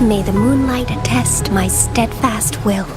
May the moonlight attest my steadfast will.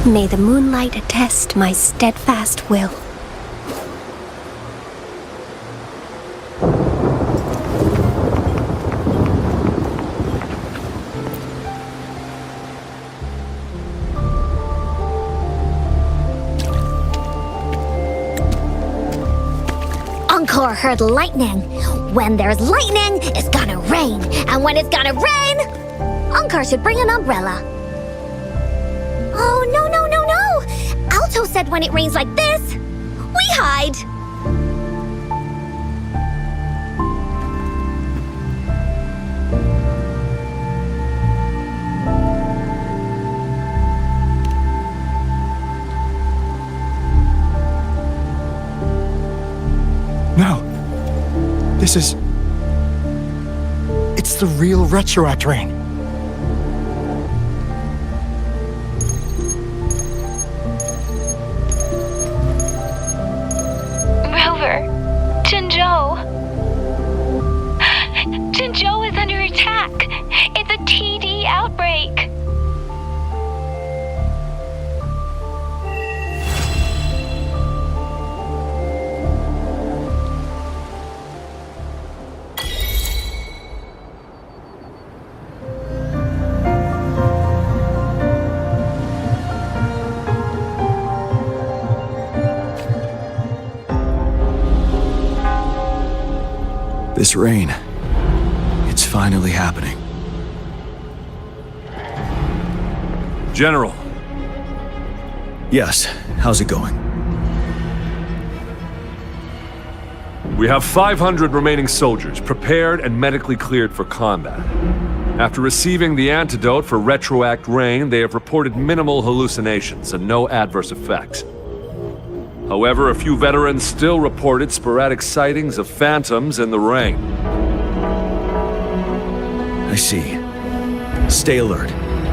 May the moonlight attest my steadfast will. Encore heard lightning. When there's lightning, it's gonna rain. And when it's gonna rain, Encore should bring an umbrella. Oh, no. Alto said when it rains like this, we hide. No. It's the real Retroact rain. Jinzhou is under attack. It's a TD outbreak. This rain, it's finally happening. General. Yes, how's it going? We have 500 remaining soldiers prepared and medically cleared for combat. After receiving the antidote for Retroact rain, they have reported minimal hallucinations and no adverse effects. However, a few veterans still reported sporadic sightings of phantoms in the rain. I see. Stay alert.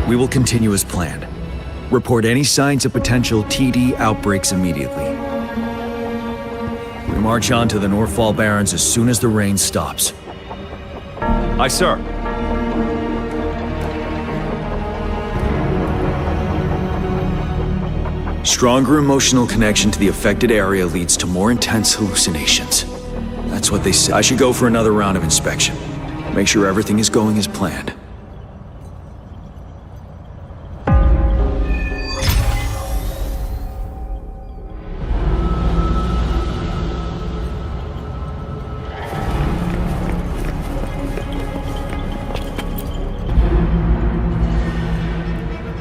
We will continue as planned. Report any signs of potential TD outbreaks immediately. We march on to the Northfall Barrens as soon as the rain stops. Aye, sir. Stronger emotional connection to the affected area leads to more intense hallucinations. That's what they say. I should go for another round of inspection. Make sure everything is going as planned.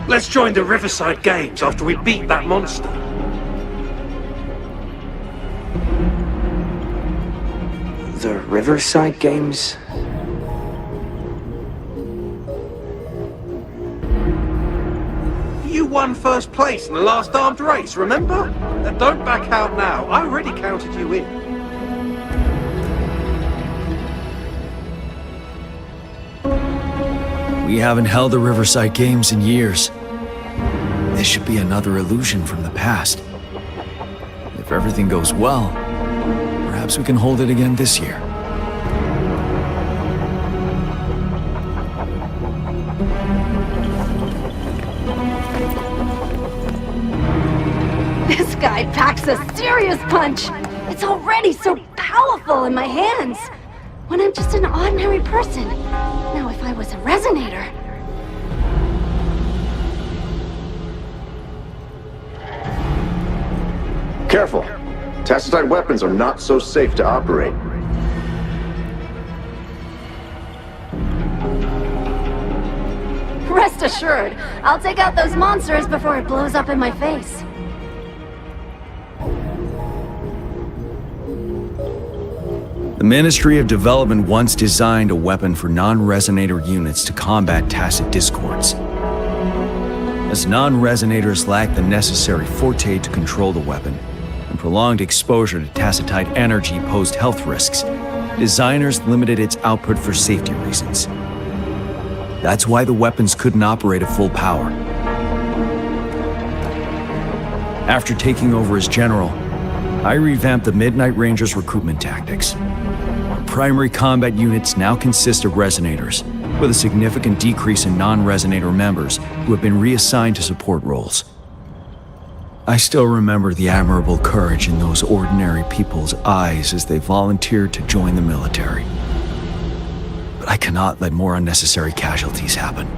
Let's join the Riverside Games after we beat that monster. The Riverside Games? You won first place in the last armed race, remember? Now don't back out now. I already counted you in. We haven't held the Riverside Games in years. This should be another illusion from the past. If everything goes well, perhaps we can hold it again this year. This guy packs a serious punch. It's already so powerful in my hands. When I'm just an ordinary person. Now if I was a resonator... Careful. Tacitite weapons are not so safe to operate. Rest assured, I'll take out those monsters before it blows up in my face. The Ministry of Development once designed a weapon for non-resonator units to combat tacit discords. As non-resonators lack the necessary forte to control the weapon, and prolonged exposure to tacitite energy posed health risks, designers limited its output for safety reasons. That's why the weapons couldn't operate at full power. After taking over as general, I revamped the Midnight Rangers' recruitment tactics. Our primary combat units now consist of resonators, with a significant decrease in non-resonator members who have been reassigned to support roles. I still remember the admirable courage in those ordinary people's eyes as they volunteered to join the military. But I cannot let more unnecessary casualties happen.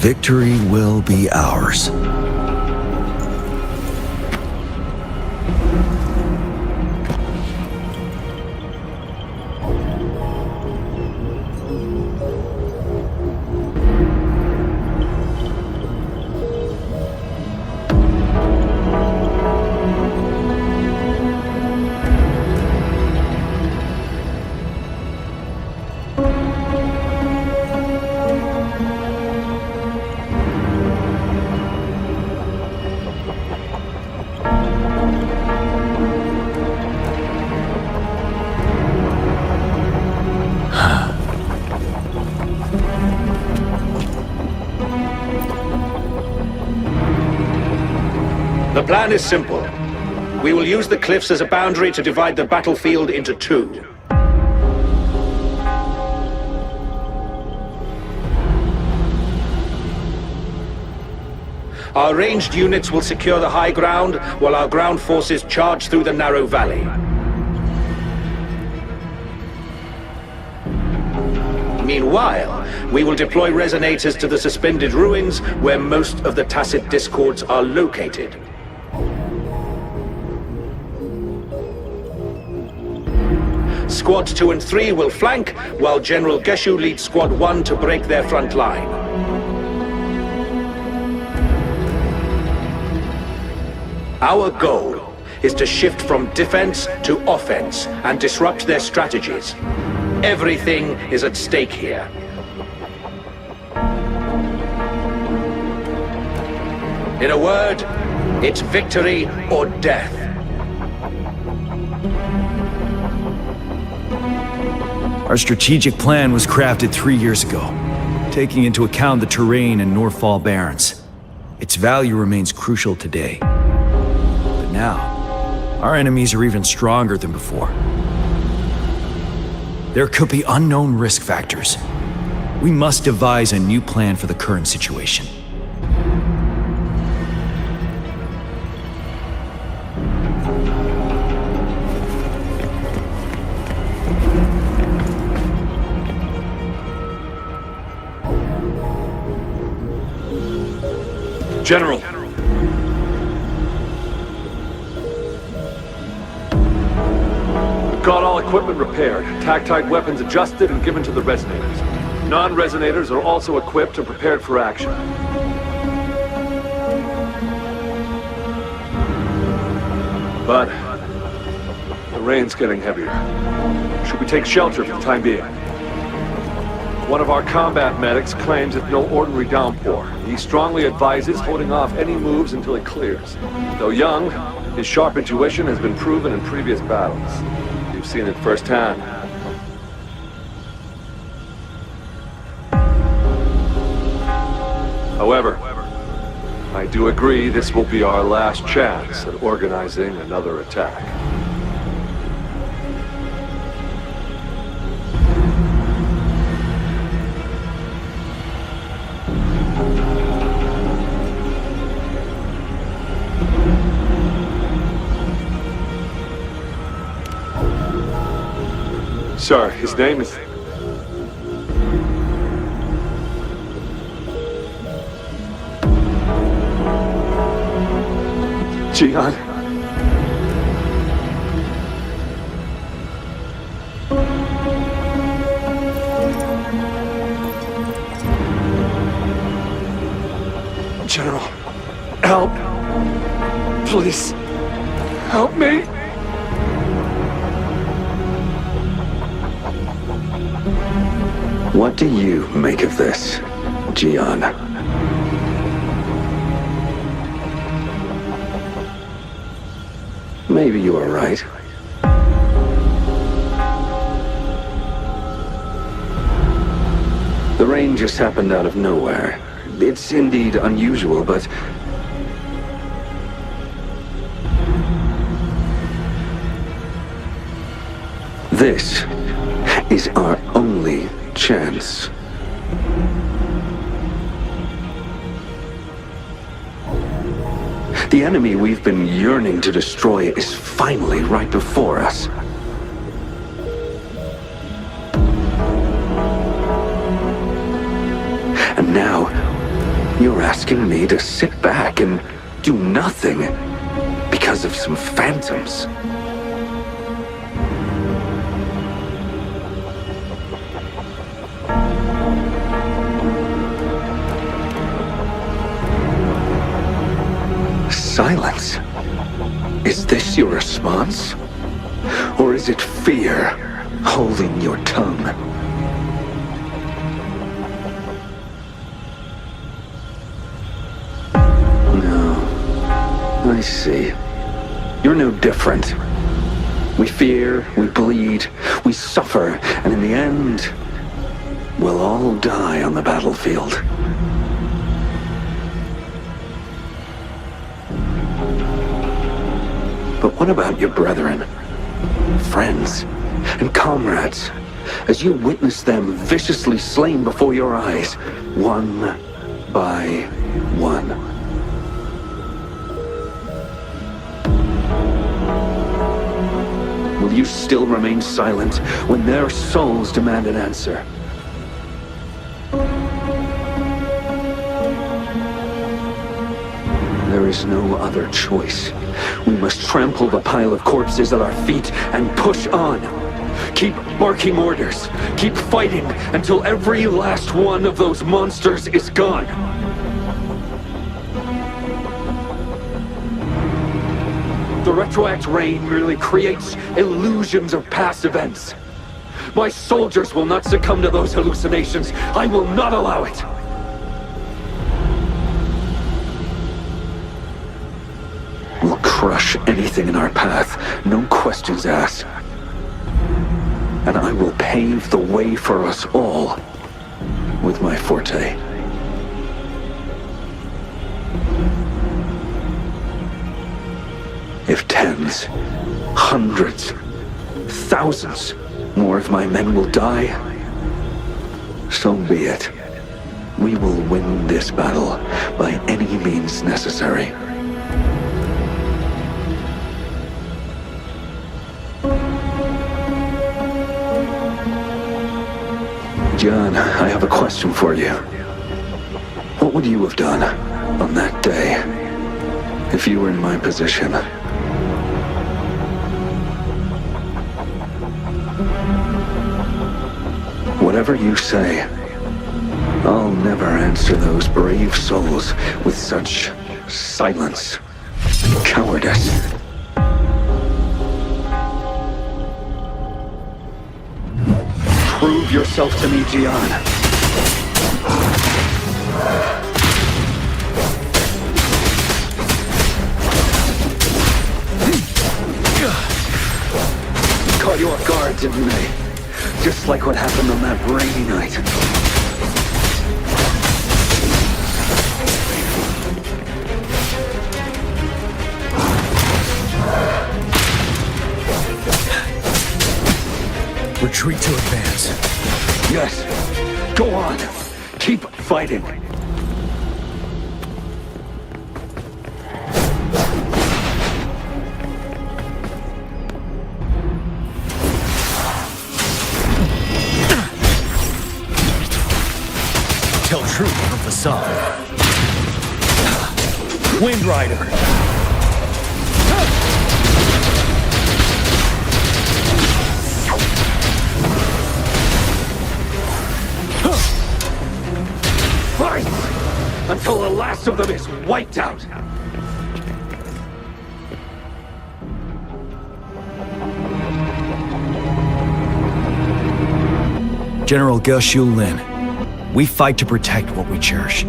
Victory will be ours. The plan is simple. We will use the cliffs as a boundary to divide the battlefield into two. Our ranged units will secure the high ground, while our ground forces charge through the narrow valley. Meanwhile, we will deploy resonators to the suspended ruins, where most of the Tacet Discords are located. Squads 2 and 3 will flank, while General Geshu leads Squad 1 to break their front line. Our goal is to shift from defense to offense and disrupt their strategies. Everything is at stake here. In a word, it's victory or death. Our strategic plan was crafted 3 years ago, taking into account the terrain and Northfall Barrens. Its value remains crucial today. But now, our enemies are even stronger than before. There could be unknown risk factors. We must devise a new plan for the current situation. General. We've got all equipment repaired, tactite weapons adjusted and given to the resonators. Non-resonators are also equipped and prepared for action. But the rain's getting heavier. Should we take shelter for the time being? One of our combat medics claims it's no ordinary downpour. He strongly advises holding off any moves until it clears. Though young, his sharp intuition has been proven in previous battles. You've seen it firsthand. However, I do agree this will be our last chance at organizing another attack. Sir, his name is... Jian. General, help. Please, help me. What do you make of this, Jian? Maybe you are right. The rain just happened out of nowhere. It's indeed unusual, but... this is our only chance. The enemy we've been yearning to destroy is finally right before us. And now, you're asking me to sit back and do nothing because of some phantoms. Silence. Is this your response? Or is it fear holding your tongue? No. I see. You're no different. We fear, we bleed, we suffer, and in the end, we'll all die on the battlefield. But what about your brethren, friends, and comrades? As you witness them viciously slain before your eyes, one by one. Will you still remain silent when their souls demand an answer? There is no other choice. We must trample the pile of corpses at our feet and push on. Keep barking orders. Keep fighting until every last one of those monsters is gone. The Retroact Rain merely creates illusions of past events. My soldiers will not succumb to those hallucinations. I will not allow it. We'll crush anything in our path, no questions asked. And I will pave the way for us all with my forte. If tens, hundreds, thousands more of my men will die, so be it. We will win this battle by any means necessary. John, I have a question for you. What would you have done on that day if you were in my position? Whatever you say, I'll never answer those brave souls with such silence and cowardice. Prove yourself to me, Gian. Caught you off guard, didn't they? Just like what happened on that rainy night. Retreat to advance. Yes. Go on. Keep fighting. Tell truth from facade. Wind Rider. Fight! Until the last of them is wiped out! General Ge Xiulin, we fight to protect what we cherish.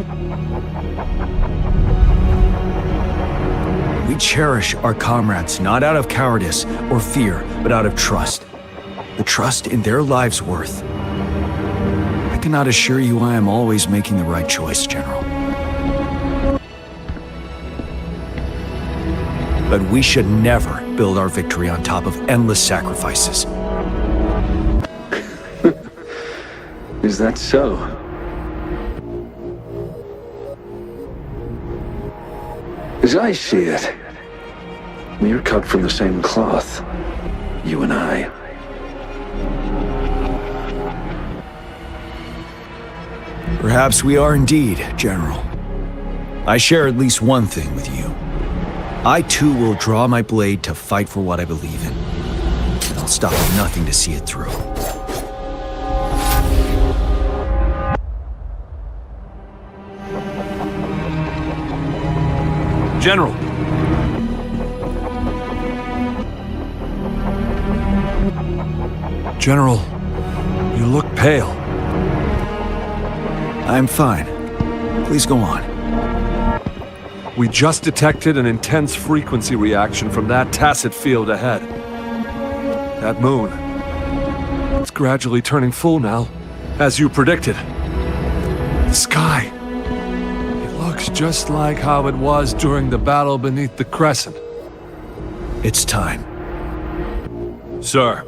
We cherish our comrades not out of cowardice or fear, but out of trust. The trust in their lives' worth. I cannot assure you I am always making the right choice, General. But we should never build our victory on top of endless sacrifices. Is that so? As I see it, we are cut from the same cloth, you and I. Perhaps we are indeed, General. I share at least one thing with you. I too will draw my blade to fight for what I believe in. And I'll stop at nothing to see it through. General! General, you look pale. I'm fine. Please go on. We just detected an intense frequency reaction from that tacit field ahead. That moon. It's gradually turning full now, as you predicted. The sky. It looks just like how it was during the battle beneath the Crescent. It's time. Sir,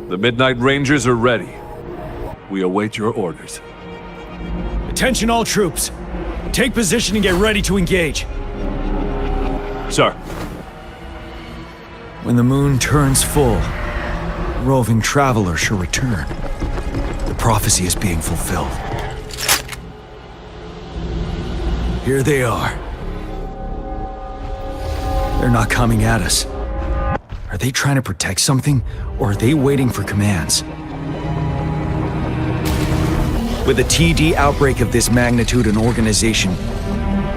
the Midnight Rangers are ready. We await your orders. Attention all troops. Take position and get ready to engage. Sir. When the moon turns full, roving travelers shall return. The prophecy is being fulfilled. Here they are. They're not coming at us. Are they trying to protect something, or are they waiting for commands? With a TD outbreak of this magnitude and organization,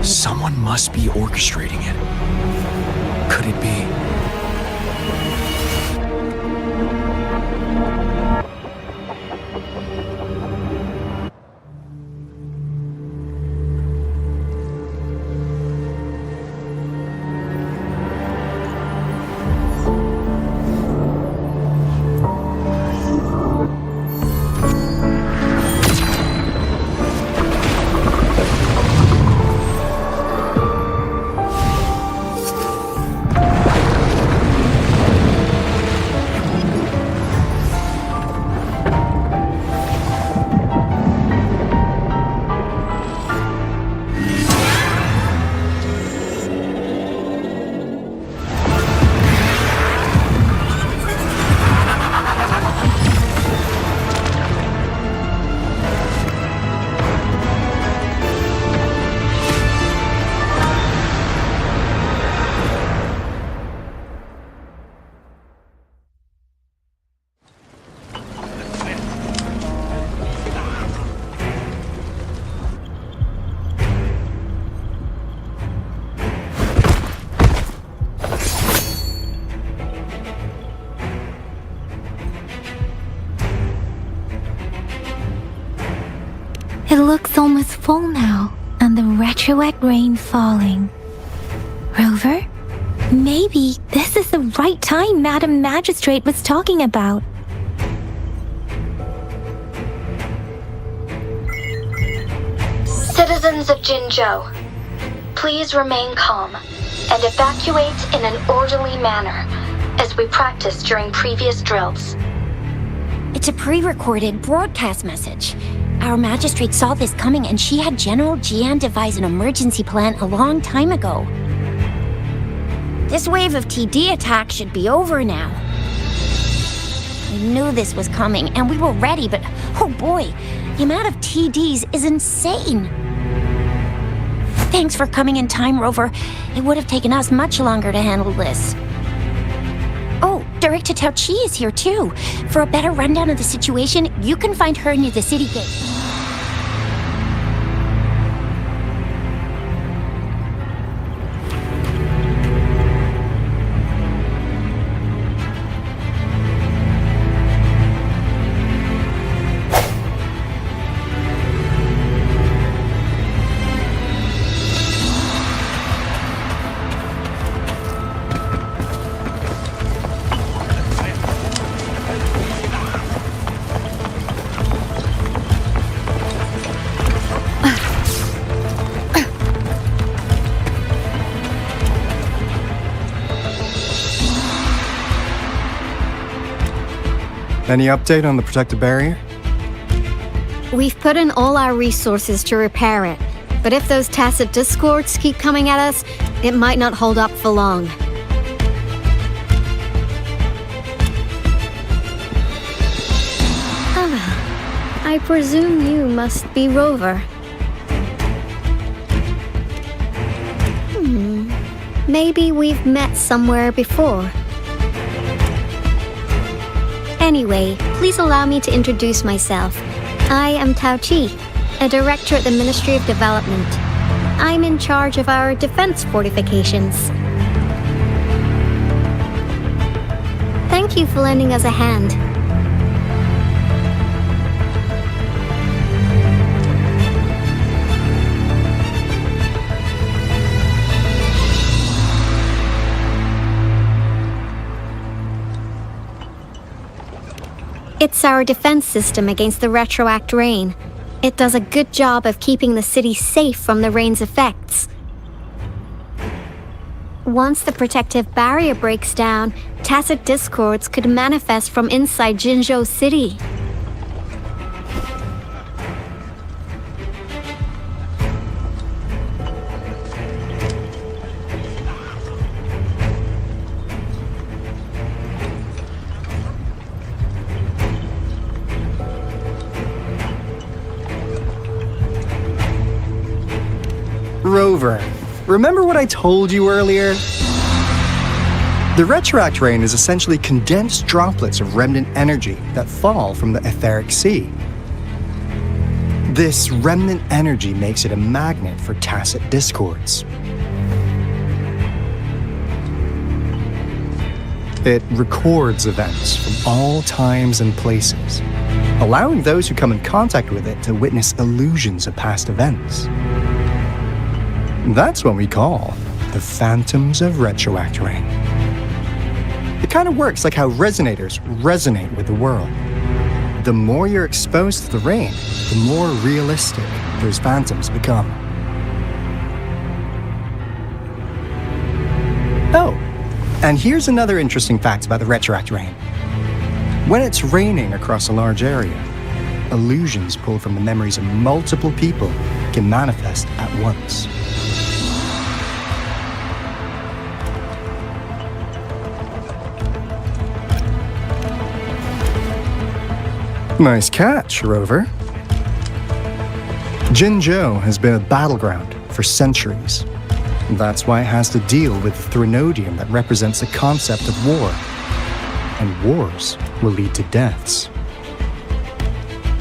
someone must be orchestrating it. Could it be? It looks almost full now, and the retroact rain falling. Rover? Maybe this is the right time Madam Magistrate was talking about. Citizens of Jinzhou, please remain calm and evacuate in an orderly manner, as we practiced during previous drills. It's a pre-recorded broadcast message. Our magistrate saw this coming and she had General Jian devise an emergency plan a long time ago. This wave of TD attacks should be over now. We knew this was coming and we were ready, but oh boy, the amount of TDs is insane. Thanks for coming in time, Rover. It would have taken us much longer to handle this. Oh, Director Tao Chi is here too. For a better rundown of the situation, you can find her near the city gate. Any update on the protective barrier? We've put in all our resources to repair it, but if those tacit discords keep coming at us, it might not hold up for long. I presume you must be Rover. Maybe we've met somewhere before. Anyway, please allow me to introduce myself. I am Tao Chi, a director at the Ministry of Development. I'm in charge of our defense fortifications. Thank you for lending us a hand. It's our defense system against the retroact rain. It does a good job of keeping the city safe from the rain's effects. Once the protective barrier breaks down, Tacet Discords could manifest from inside Jinzhou City. Rover, remember what I told you earlier? The retroact rain is essentially condensed droplets of remnant energy that fall from the etheric sea. This remnant energy makes it a magnet for Tacet Discords. It records events from all times and places, allowing those who come in contact with it to witness illusions of past events. That's what we call the Phantoms of Retroact Rain. It kind of works like how resonators resonate with the world. The more you're exposed to the rain, the more realistic those phantoms become. Oh, and here's another interesting fact about the retroact rain. When it's raining across a large area, illusions pulled from the memories of multiple people can manifest at once. Nice catch, Rover. Jinzhou has been a battleground for centuries. That's why it has to deal with the Threnodium that represents the concept of war. And wars will lead to deaths.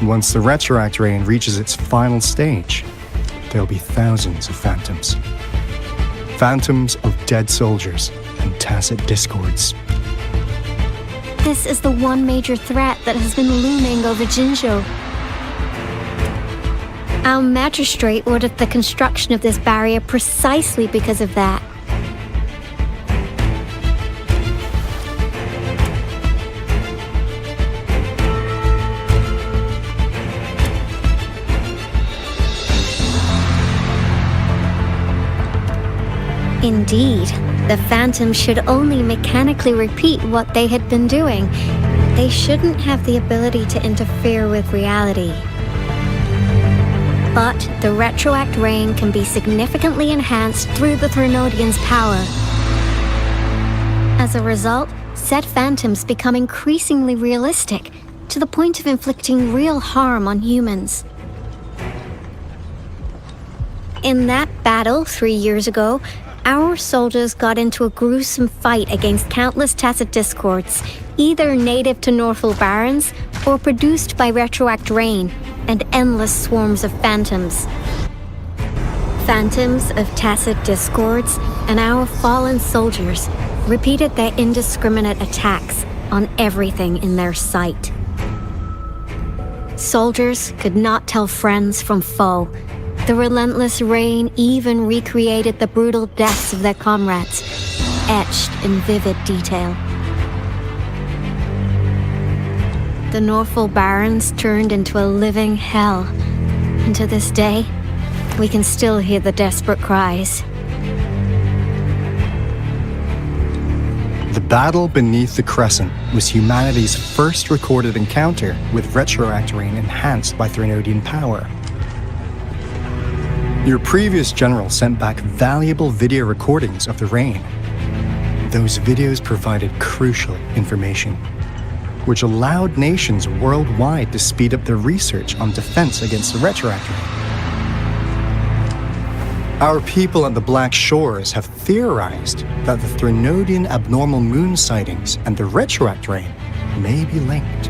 Once the retroact rain reaches its final stage, there'll be thousands of phantoms. Phantoms of dead soldiers and Tacet Discords. This is the one major threat that has been looming over Jinzhou. Our magistrate ordered the construction of this barrier precisely because of that. Indeed, the Phantoms should only mechanically repeat what they had been doing. They shouldn't have the ability to interfere with reality. But the retroact rain can be significantly enhanced through the Threnodian's power. As a result, said Phantoms become increasingly realistic, to the point of inflicting real harm on humans. In that battle 3 years ago, our soldiers got into a gruesome fight against countless Tacet Discords, either native to Northel Barrens or produced by retroact rain and endless swarms of phantoms. Phantoms of Tacet Discords and our fallen soldiers repeated their indiscriminate attacks on everything in their sight. Soldiers could not tell friends from foe. The relentless rain even recreated the brutal deaths of their comrades, etched in vivid detail. The Northel Barrens turned into a living hell, and to this day, we can still hear the desperate cries. The battle beneath the Crescent was humanity's first recorded encounter with retroact rain enhanced by Threnodian power. Your previous general sent back valuable video recordings of the rain. Those videos provided crucial information, which allowed nations worldwide to speed up their research on defense against the retroact rain. Our people at the Black Shores have theorized that the Threnodian abnormal moon sightings and the retroact rain may be linked.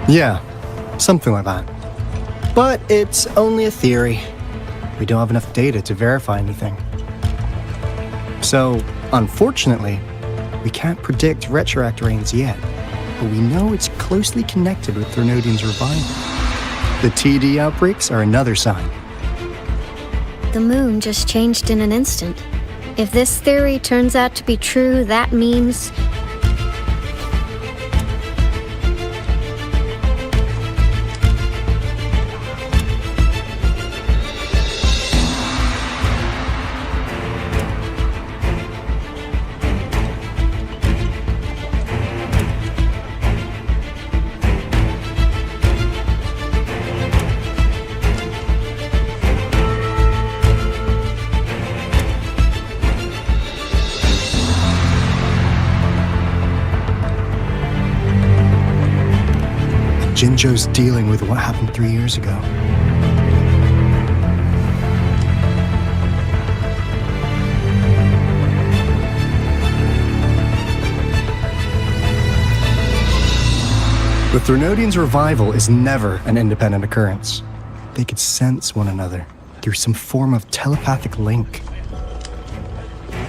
Yeah, something like that. But it's only a theory. We don't have enough data to verify anything. So, unfortunately, we can't predict retroact rains yet, but we know it's closely connected with Threnodian's revival. The TD outbreaks are another sign. The moon just changed in an instant. If this theory turns out to be true, that means Jinzhou's dealing with what happened 3 years ago. The Threnodians' revival is never an independent occurrence. They could sense one another through some form of telepathic link.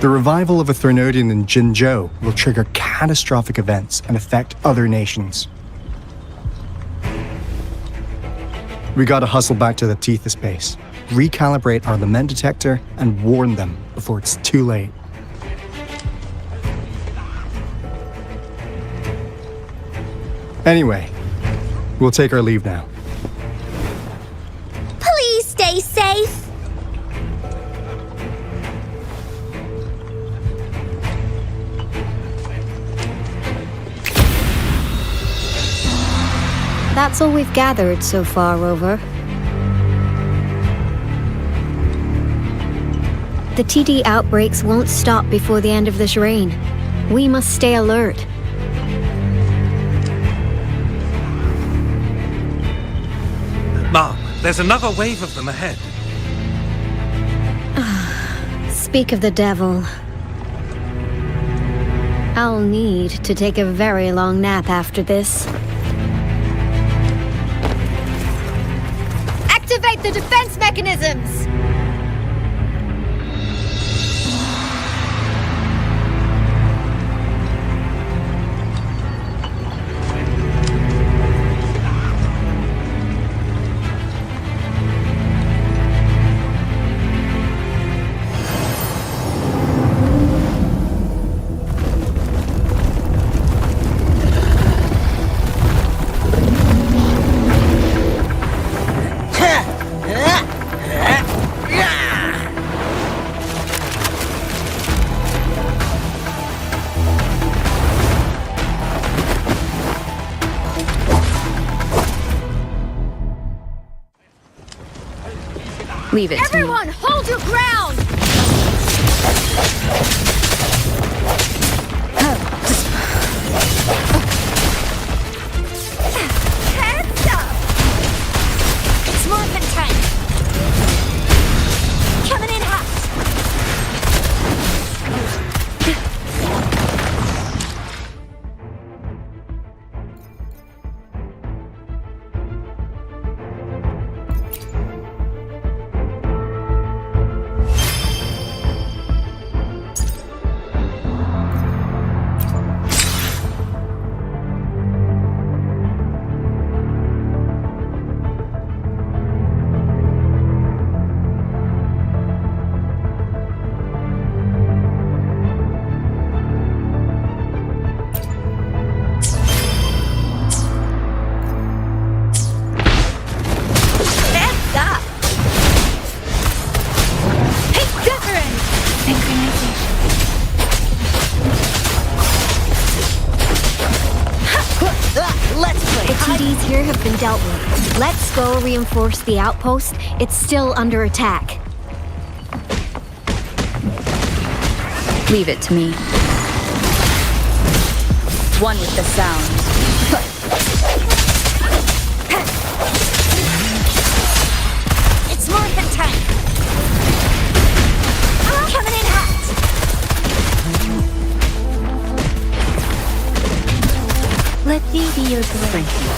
The revival of a Threnodian in Jinzhou will trigger catastrophic events and affect other nations. We gotta hustle back to the Tethys base, recalibrate our lament detector, and warn them before it's too late. Anyway, we'll take our leave now. Please stay safe. That's all we've gathered so far, Rover. The TD outbreaks won't stop before the end of this reign. We must stay alert. Mom, there's another wave of them ahead. Speak of the devil. I'll need to take a very long nap after this. Activate the defense mechanisms! Leave it to me. Everyone, hold your ground! Heads up! It's Morphin time. Coming in hot. Here have been dealt with. Let's go reinforce the outpost. It's still under attack. Leave it to me. One with the sound. It's Morphin time. Coming in hot. Let me be your Thank you.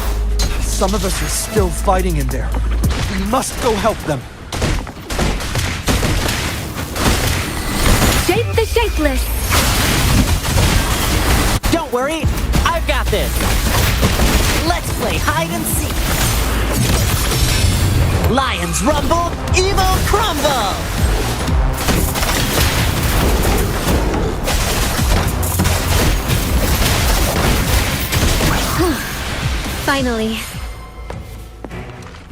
Some of us are still fighting in there. We must go help them. Shape the shapeless. Don't worry, I've got this. Let's play hide and seek. Lions rumble, evil crumble. Finally.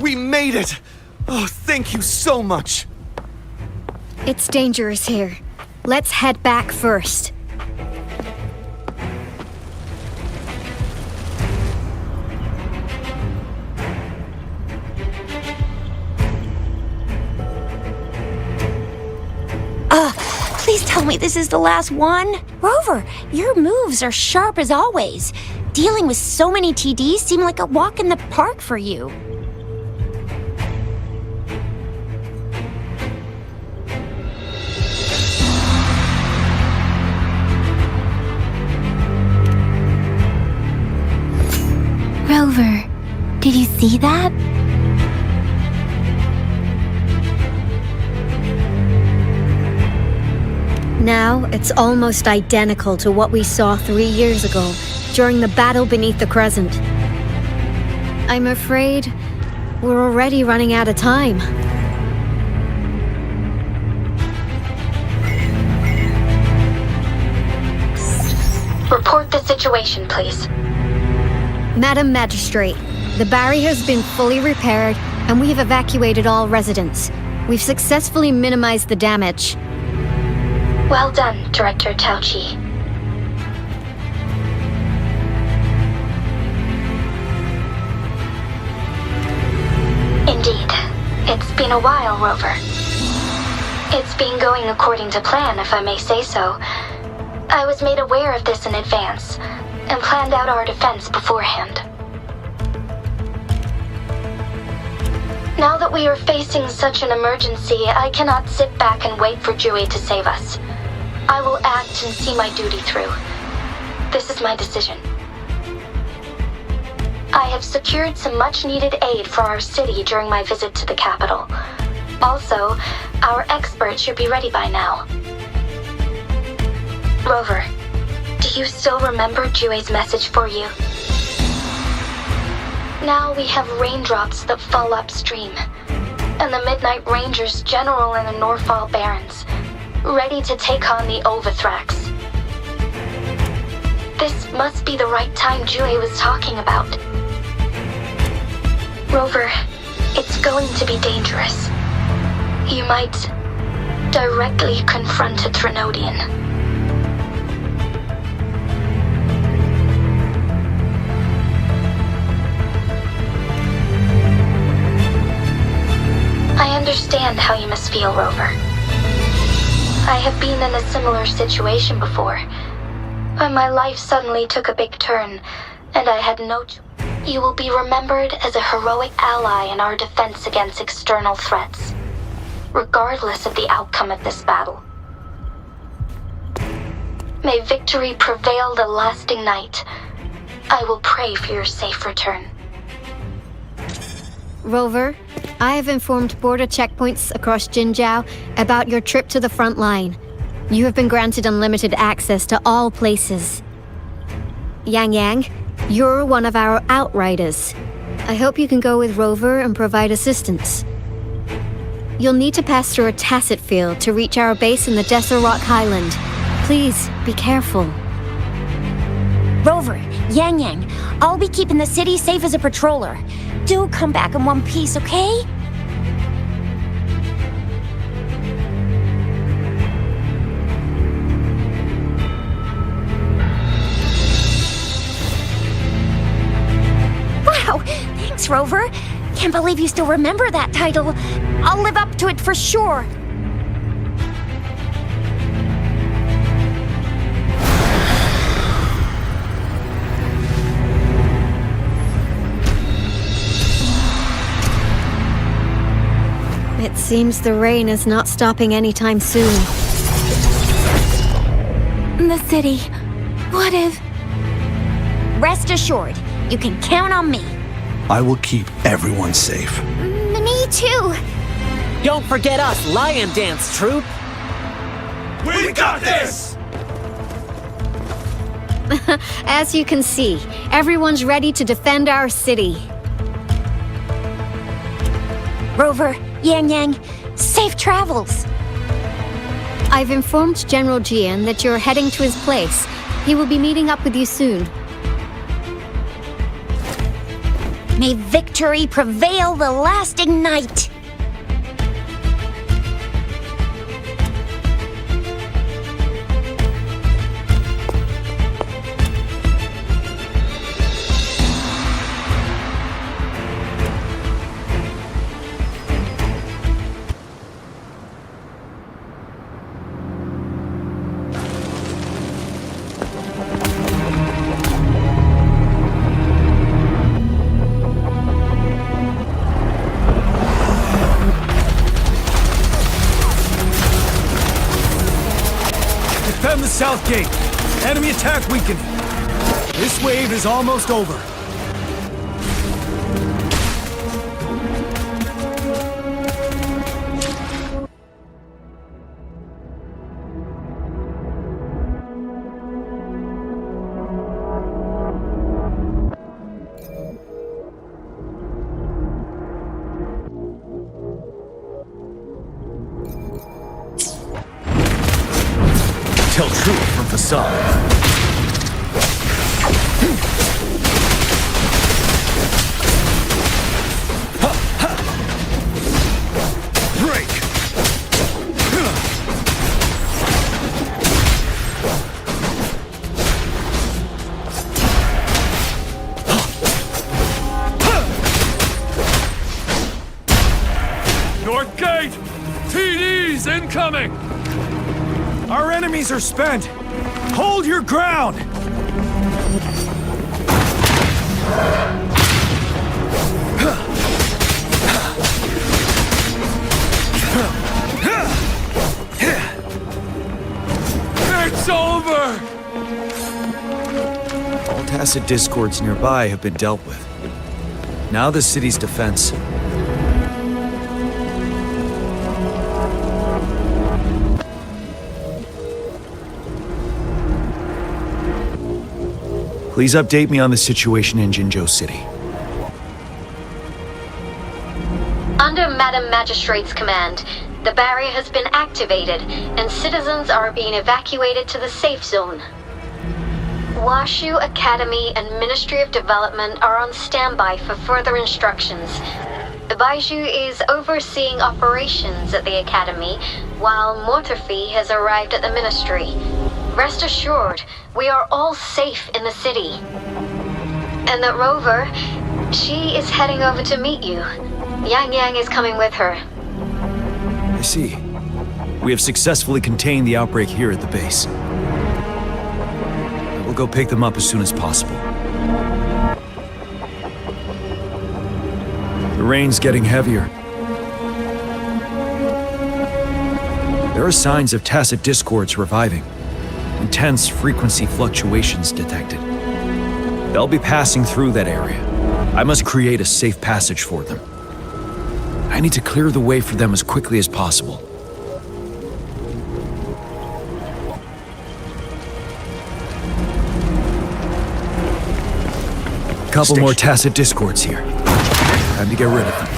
We made it! Oh, thank you so much! It's dangerous here. Let's head back first. Please tell me this is the last one. Rover, your moves are sharp as always. Dealing with so many TDs seemed like a walk in the park for you. Rover, did you see that? Now, it's almost identical to what we saw 3 years ago, during the battle beneath the Crescent. I'm afraid we're already running out of time. Report the situation, please. Madam Magistrate, the barrier has been fully repaired and we have evacuated all residents. We've successfully minimized the damage. Well done, Director Tauchi. Indeed. It's been a while, Rover. It's been going according to plan, if I may say so. I was made aware of this in advance, and planned out our defense beforehand. Now that we are facing such an emergency, I cannot sit back and wait for Jue to save us. I will act and see my duty through. This is my decision. I have secured some much-needed aid for our city during my visit to the capital. Also, our expert should be ready by now. Rover, do you still remember Jue's message for you? Now we have raindrops that fall upstream, and the Midnight Rangers general in the Norfall Barrens, ready to take on the Overthrax. This must be the right time Jue was talking about. Rover, it's going to be dangerous. You might directly confront a Trinodian. I understand how you must feel, Rover. I have been in a similar situation before, when my life suddenly took a big turn, and I had no choice. You will be remembered as a heroic ally in our defense against external threats, regardless of the outcome of this battle. May victory prevail the lasting night. I will pray for your safe return. Rover, I have informed border checkpoints across Jinjiao about your trip to the front line. You have been granted unlimited access to all places. Yang Yang, you're one of our outriders. I hope you can go with Rover and provide assistance. You'll need to pass through a tacit field to reach our base in the Desert Rock Highland. Please, be careful. Rover, Yang Yang, I'll be keeping the city safe as a patroller. Do come back in one piece, okay? Wow, thanks, Rover. Can't believe you still remember that title. I'll live up to it for sure. It seems the rain is not stopping anytime soon. The city. What if... Rest assured, you can count on me. I will keep everyone safe. Me too. Don't forget us, Lion Dance Troop. We got this! As you can see, everyone's ready to defend our city. Rover, Yang Yang, safe travels. I've informed General Jian that you're heading to his place. He will be meeting up with you soon. May victory prevail the lasting night. Defend the south gate. Enemy attack weakening. This wave is almost over. Tell truth from facade. Break! North Gate! TDs incoming! Our enemies are spent! Hold your ground! It's over! All tacit discords nearby have been dealt with. Now the city's defense. Please update me on the situation in Jinzhou City. Under Madam Magistrate's command, the barrier has been activated, and citizens are being evacuated to the safe zone. Washu Academy and Ministry of Development are on standby for further instructions. Baizhu is overseeing operations at the Academy, while Mortarfi has arrived at the Ministry. Rest assured, we are all safe in the city. And that Rover, she is heading over to meet you. Yang Yang is coming with her. I see. We have successfully contained the outbreak here at the base. I will go pick them up as soon as possible. The rain's getting heavier. There are signs of tacit discords reviving. Intense frequency fluctuations detected. They'll be passing through that area. I must create a safe passage for them. I need to clear the way for them as quickly as possible. Couple more tacit discords here. Time to get rid of them.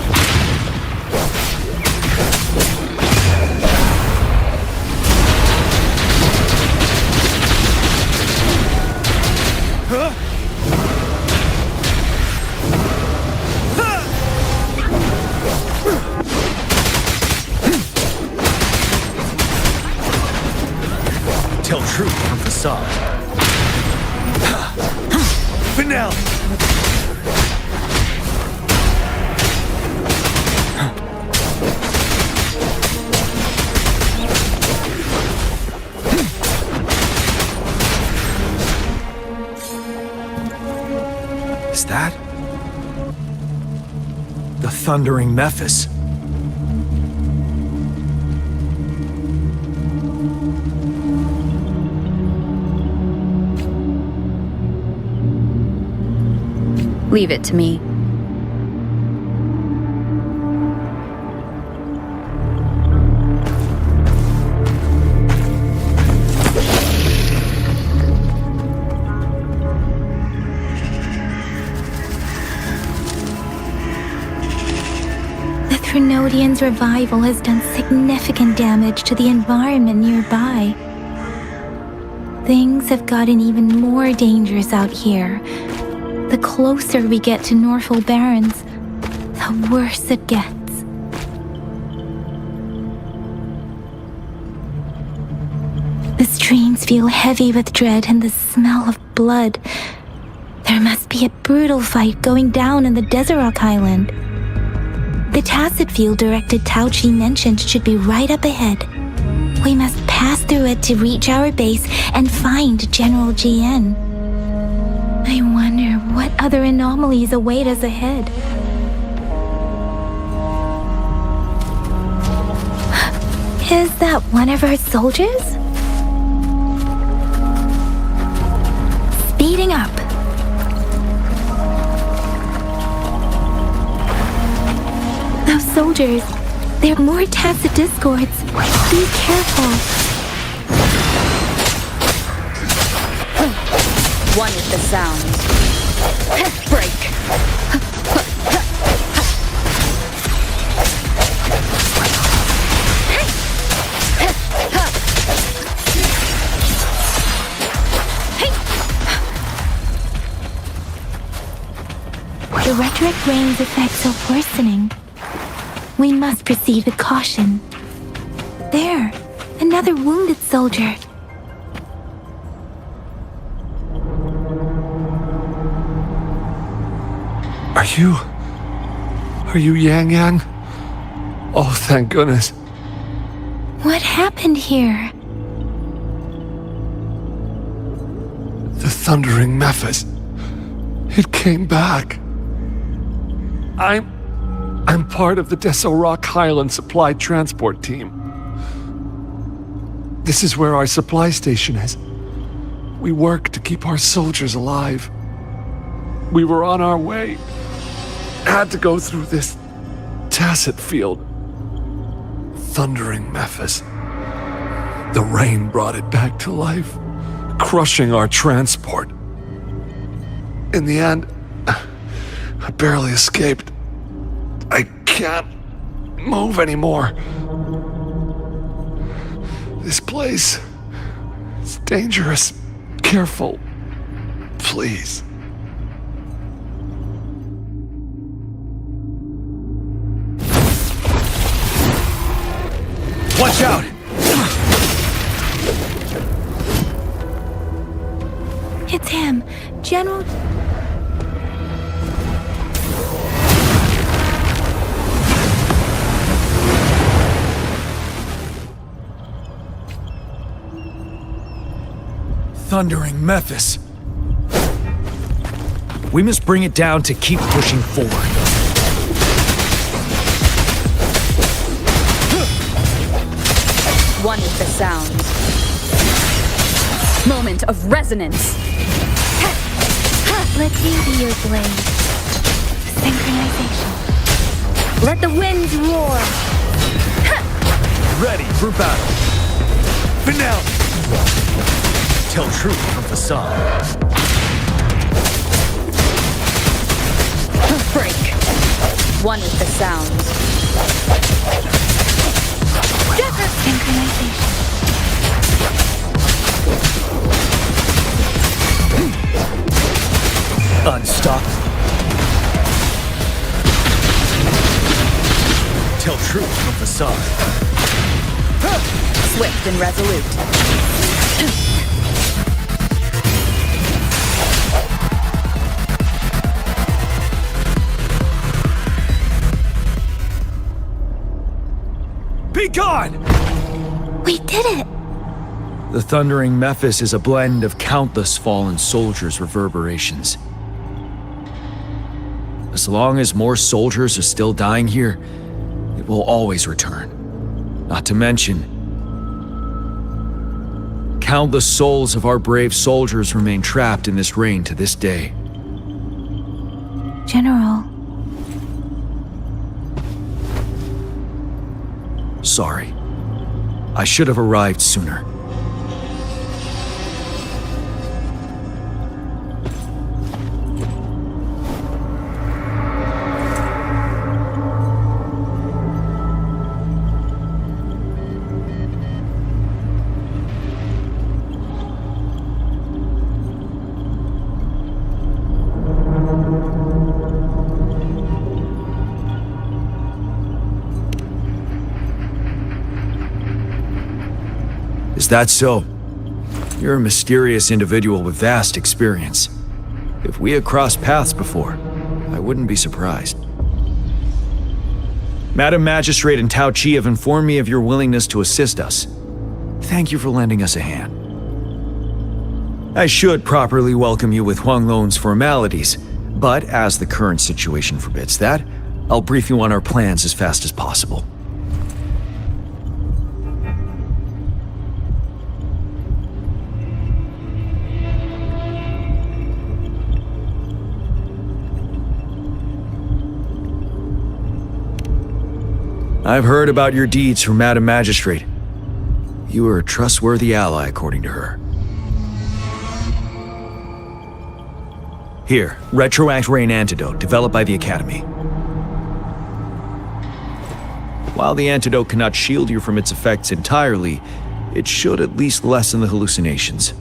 Tell truth from facade. Finale! Is that the thundering Mephis? Leave it to me. The Threnodian's revival has done significant damage to the environment nearby. Things have gotten even more dangerous out here. The closer we get to Northul Barrens, the worse it gets. The streams feel heavy with dread and the smell of blood. There must be a brutal fight going down in the Desert Island. The tacit field directed Tao Chi mentioned should be right up ahead. We must pass through it to reach our base and find General GN. I wonder what other anomalies await us ahead. Is that one of our soldiers? soldiers. There are more Tacet Discords. Be careful. One with the sound. Break. The rhetoric rain's effects are worsening. We must proceed with caution. There, another wounded soldier. Are you Yang Yang? Oh, thank goodness. What happened here? The Thundering Mephis. It came back. I'm part of the Deso Rock Highland Supply Transport Team. This is where our supply station is. We work to keep our soldiers alive. We were on our way. Had to go through this Tacet field. Thundering Mephis. The rain brought it back to life, crushing our transport. In the end, I barely escaped. I can't move anymore. This place is dangerous. Careful. Please. Watch out! It's him, General... Thundering Mephis. We must bring it down to keep pushing forward. One with the sound. Moment of resonance. Let me be your blade. Synchronization. Let the winds roar. Ready for battle. Finale. Tell truth from facade. Break. One with the sound. Synchronization. Unstoppable. Tell truth from facade. Swift and resolute. Be gone! We did it! The Thundering Mephis is a blend of countless fallen soldiers' reverberations. As long as more soldiers are still dying here, it will always return. Not to mention, countless souls of our brave soldiers remain trapped in this rain to this day. General. Sorry. I should have arrived sooner. Is that so? You're a mysterious individual with vast experience. If we had crossed paths before, I wouldn't be surprised. Madam Magistrate and Tao Chi have informed me of your willingness to assist us. Thank you for lending us a hand. I should properly welcome you with Huang Lon's formalities, but as the current situation forbids that, I'll brief you on our plans as fast as possible. I've heard about your deeds from Madam Magistrate. You are a trustworthy ally, according to her. Here, Retroact Rain Antidote, developed by the Academy. While the antidote cannot shield you from its effects entirely, it should at least lessen the hallucinations.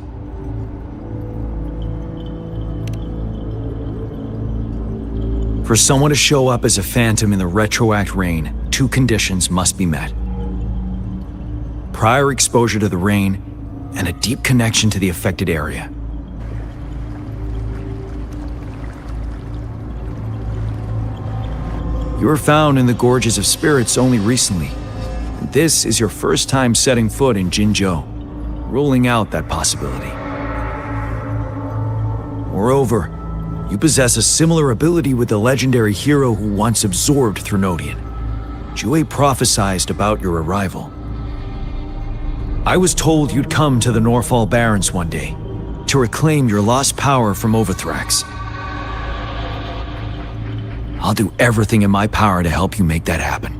For someone to show up as a phantom in the Retroact Rain, 2 conditions must be met. Prior exposure to the rain, and a deep connection to the affected area. You were found in the Gorges of Spirits only recently. This is your first time setting foot in Jinzhou, ruling out that possibility. Moreover, you possess a similar ability with the legendary hero who once absorbed Threnodian. Jue prophesied about your arrival. I was told you'd come to the Norfall Barrens one day, to reclaim your lost power from Overthrax. I'll do everything in my power to help you make that happen.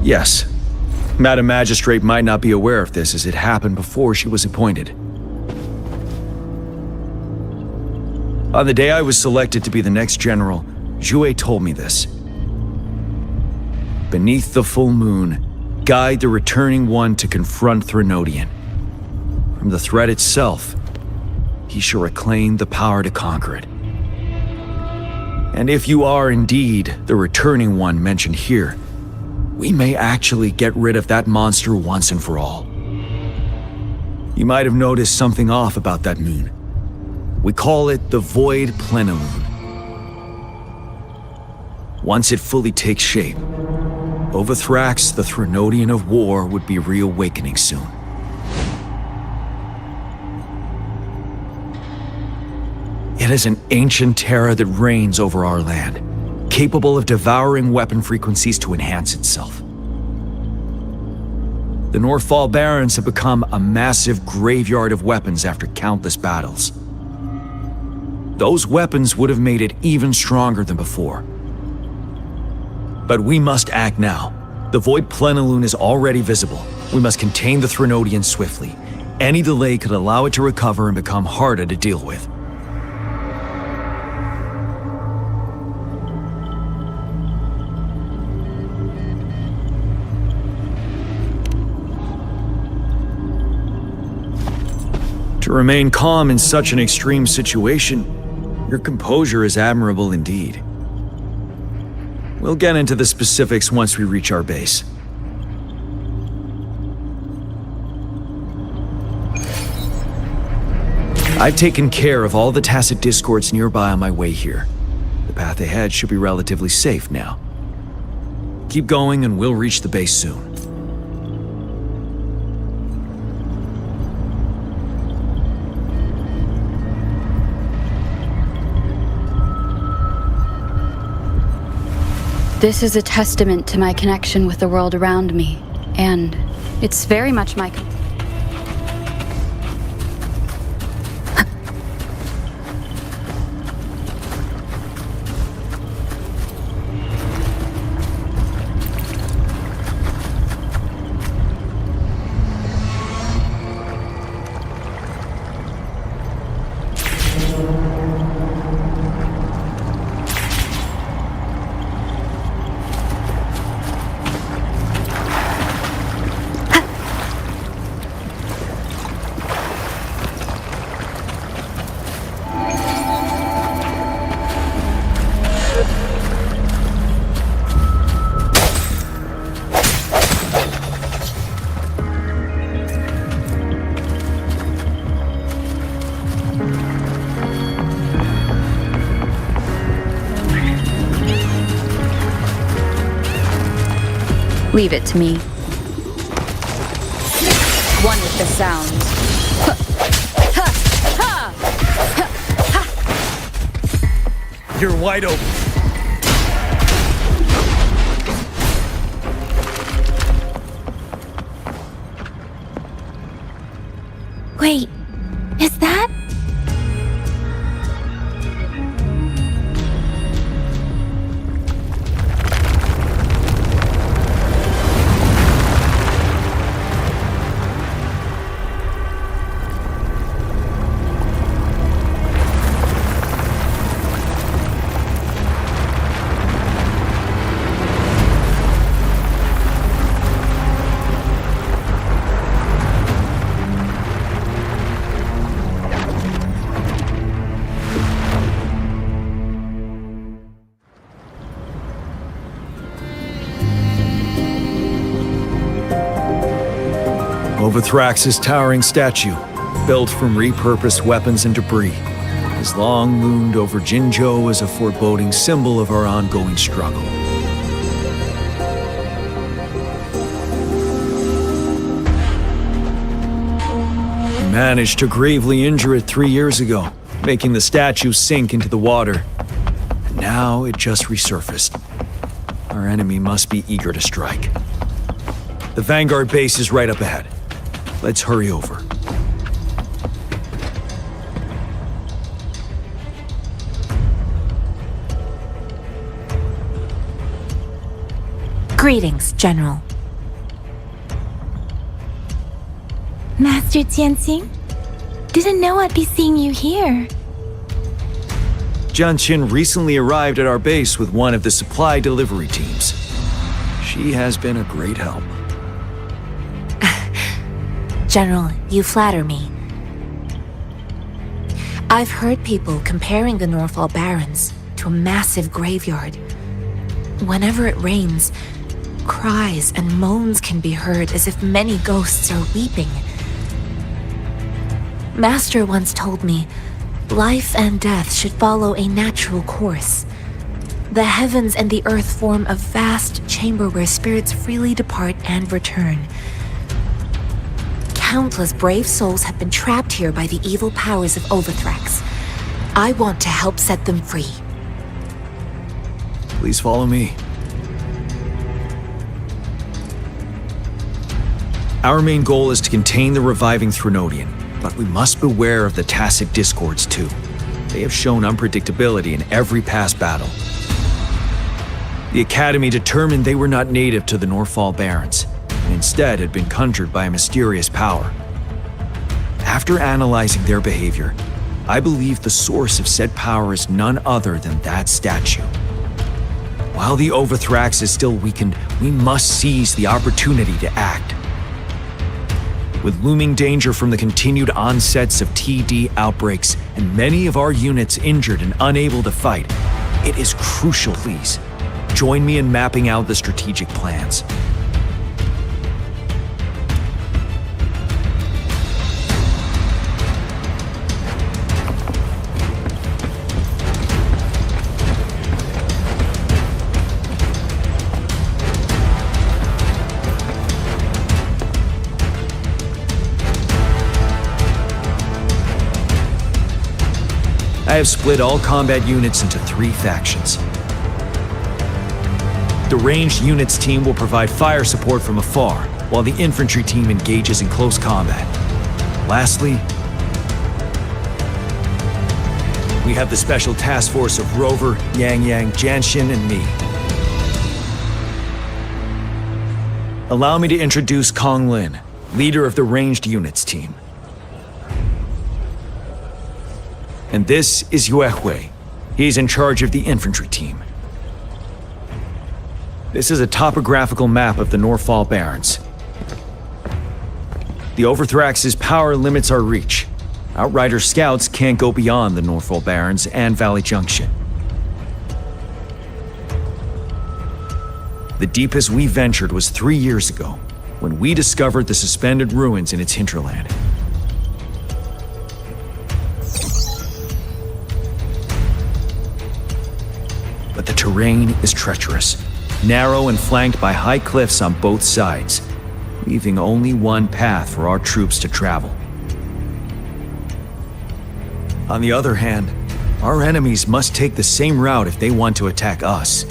Yes, Madam Magistrate might not be aware of this as it happened before she was appointed. On the day I was selected to be the next general, Jue told me this. Beneath the full moon, guide the returning one to confront Threnodian. From the threat itself, he shall reclaim the power to conquer it. And if you are indeed the returning one mentioned here, we may actually get rid of that monster once and for all. You might have noticed something off about that moon. We call it the Void Plenilune. Once it fully takes shape, Overthrax, the Threnodian of War, would be reawakening soon. It is an ancient terror that reigns over our land, capable of devouring weapon frequencies to enhance itself. The Norfall Barrens have become a massive graveyard of weapons after countless battles. Those weapons would have made it even stronger than before. But we must act now. The Void Plenilune is already visible. We must contain the Threnodian swiftly. Any delay could allow it to recover and become harder to deal with. To remain calm in such an extreme situation, your composure is admirable indeed. We'll get into the specifics once we reach our base. I've taken care of all the Tacet Discords nearby on my way here. The path ahead should be relatively safe now. Keep going and we'll reach the base soon. This is a testament to my connection with the world around me, and it's very much my... Leave it to me. One with the sound. You're wide open. Wait, is that? Overthrax's towering statue, built from repurposed weapons and debris, has long loomed over Jinzhou as a foreboding symbol of our ongoing struggle. We managed to gravely injure it 3 years ago, making the statue sink into the water. And now it just resurfaced. Our enemy must be eager to strike. The Vanguard base is right up ahead. Let's hurry over. Greetings, General. Master Tianxing? Didn't know I'd be seeing you here. Jian Qin recently arrived at our base with one of the supply delivery teams. She has been a great help. General, you flatter me. I've heard people comparing the Norfall Barrens to a massive graveyard. Whenever it rains, cries and moans can be heard as if many ghosts are weeping. Master once told me, life and death should follow a natural course. The heavens and the earth form a vast chamber where spirits freely depart and return. Countless brave souls have been trapped here by the evil powers of Overthrax. I want to help set them free. Please follow me. Our main goal is to contain the reviving Threnodian, but we must beware of the Tacet Discords too. They have shown unpredictability in every past battle. The Academy determined they were not native to the Norfall Barrens, and instead had been conjured by a mysterious power. After analyzing their behavior, I believe the source of said power is none other than that statue. While the Overthrax is still weakened, we must seize the opportunity to act. With looming danger from the continued onsets of TD outbreaks and many of our units injured and unable to fight, it is crucial. Please, join me in mapping out the strategic plans. I have split all combat units into 3 factions. The ranged units team will provide fire support from afar, while the infantry team engages in close combat. Lastly, we have the special task force of Rover, Yang Yang, Jianxin, and me. Allow me to introduce Kong Lin, leader of the ranged units team. And this is Yue Hui. He's in charge of the infantry team. This is a topographical map of the Norfall Barrens. The Overthrax's power limits our reach. Outrider scouts can't go beyond the Norfall Barrens and Valley Junction. The deepest we ventured was 3 years ago, when we discovered the suspended ruins in its hinterland. But the terrain is treacherous, narrow and flanked by high cliffs on both sides, leaving only one path for our troops to travel. On the other hand, our enemies must take the same route if they want to attack us.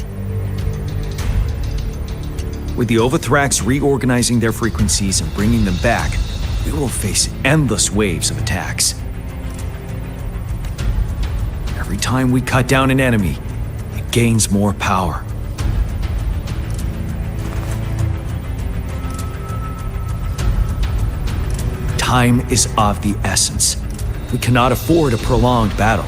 With the Overthrax reorganizing their frequencies and bringing them back, we will face endless waves of attacks. Every time we cut down an enemy, gains more power. Time is of the essence. We cannot afford a prolonged battle.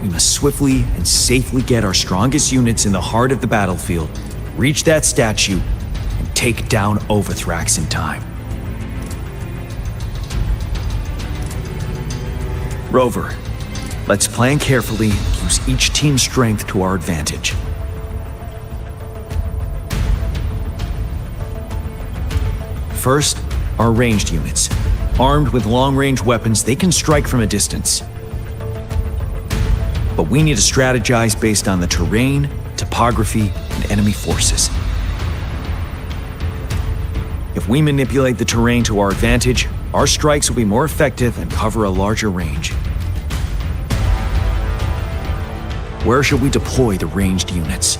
We must swiftly and safely get our strongest units in the heart of the battlefield, reach that statue, and take down Overthrax in time. Rover, let's plan carefully and use each team's strength to our advantage. First, our ranged units. Armed with long-range weapons, they can strike from a distance. But we need to strategize based on the terrain, topography, and enemy forces. If we manipulate the terrain to our advantage, our strikes will be more effective and cover a larger range. Where should we deploy the ranged units?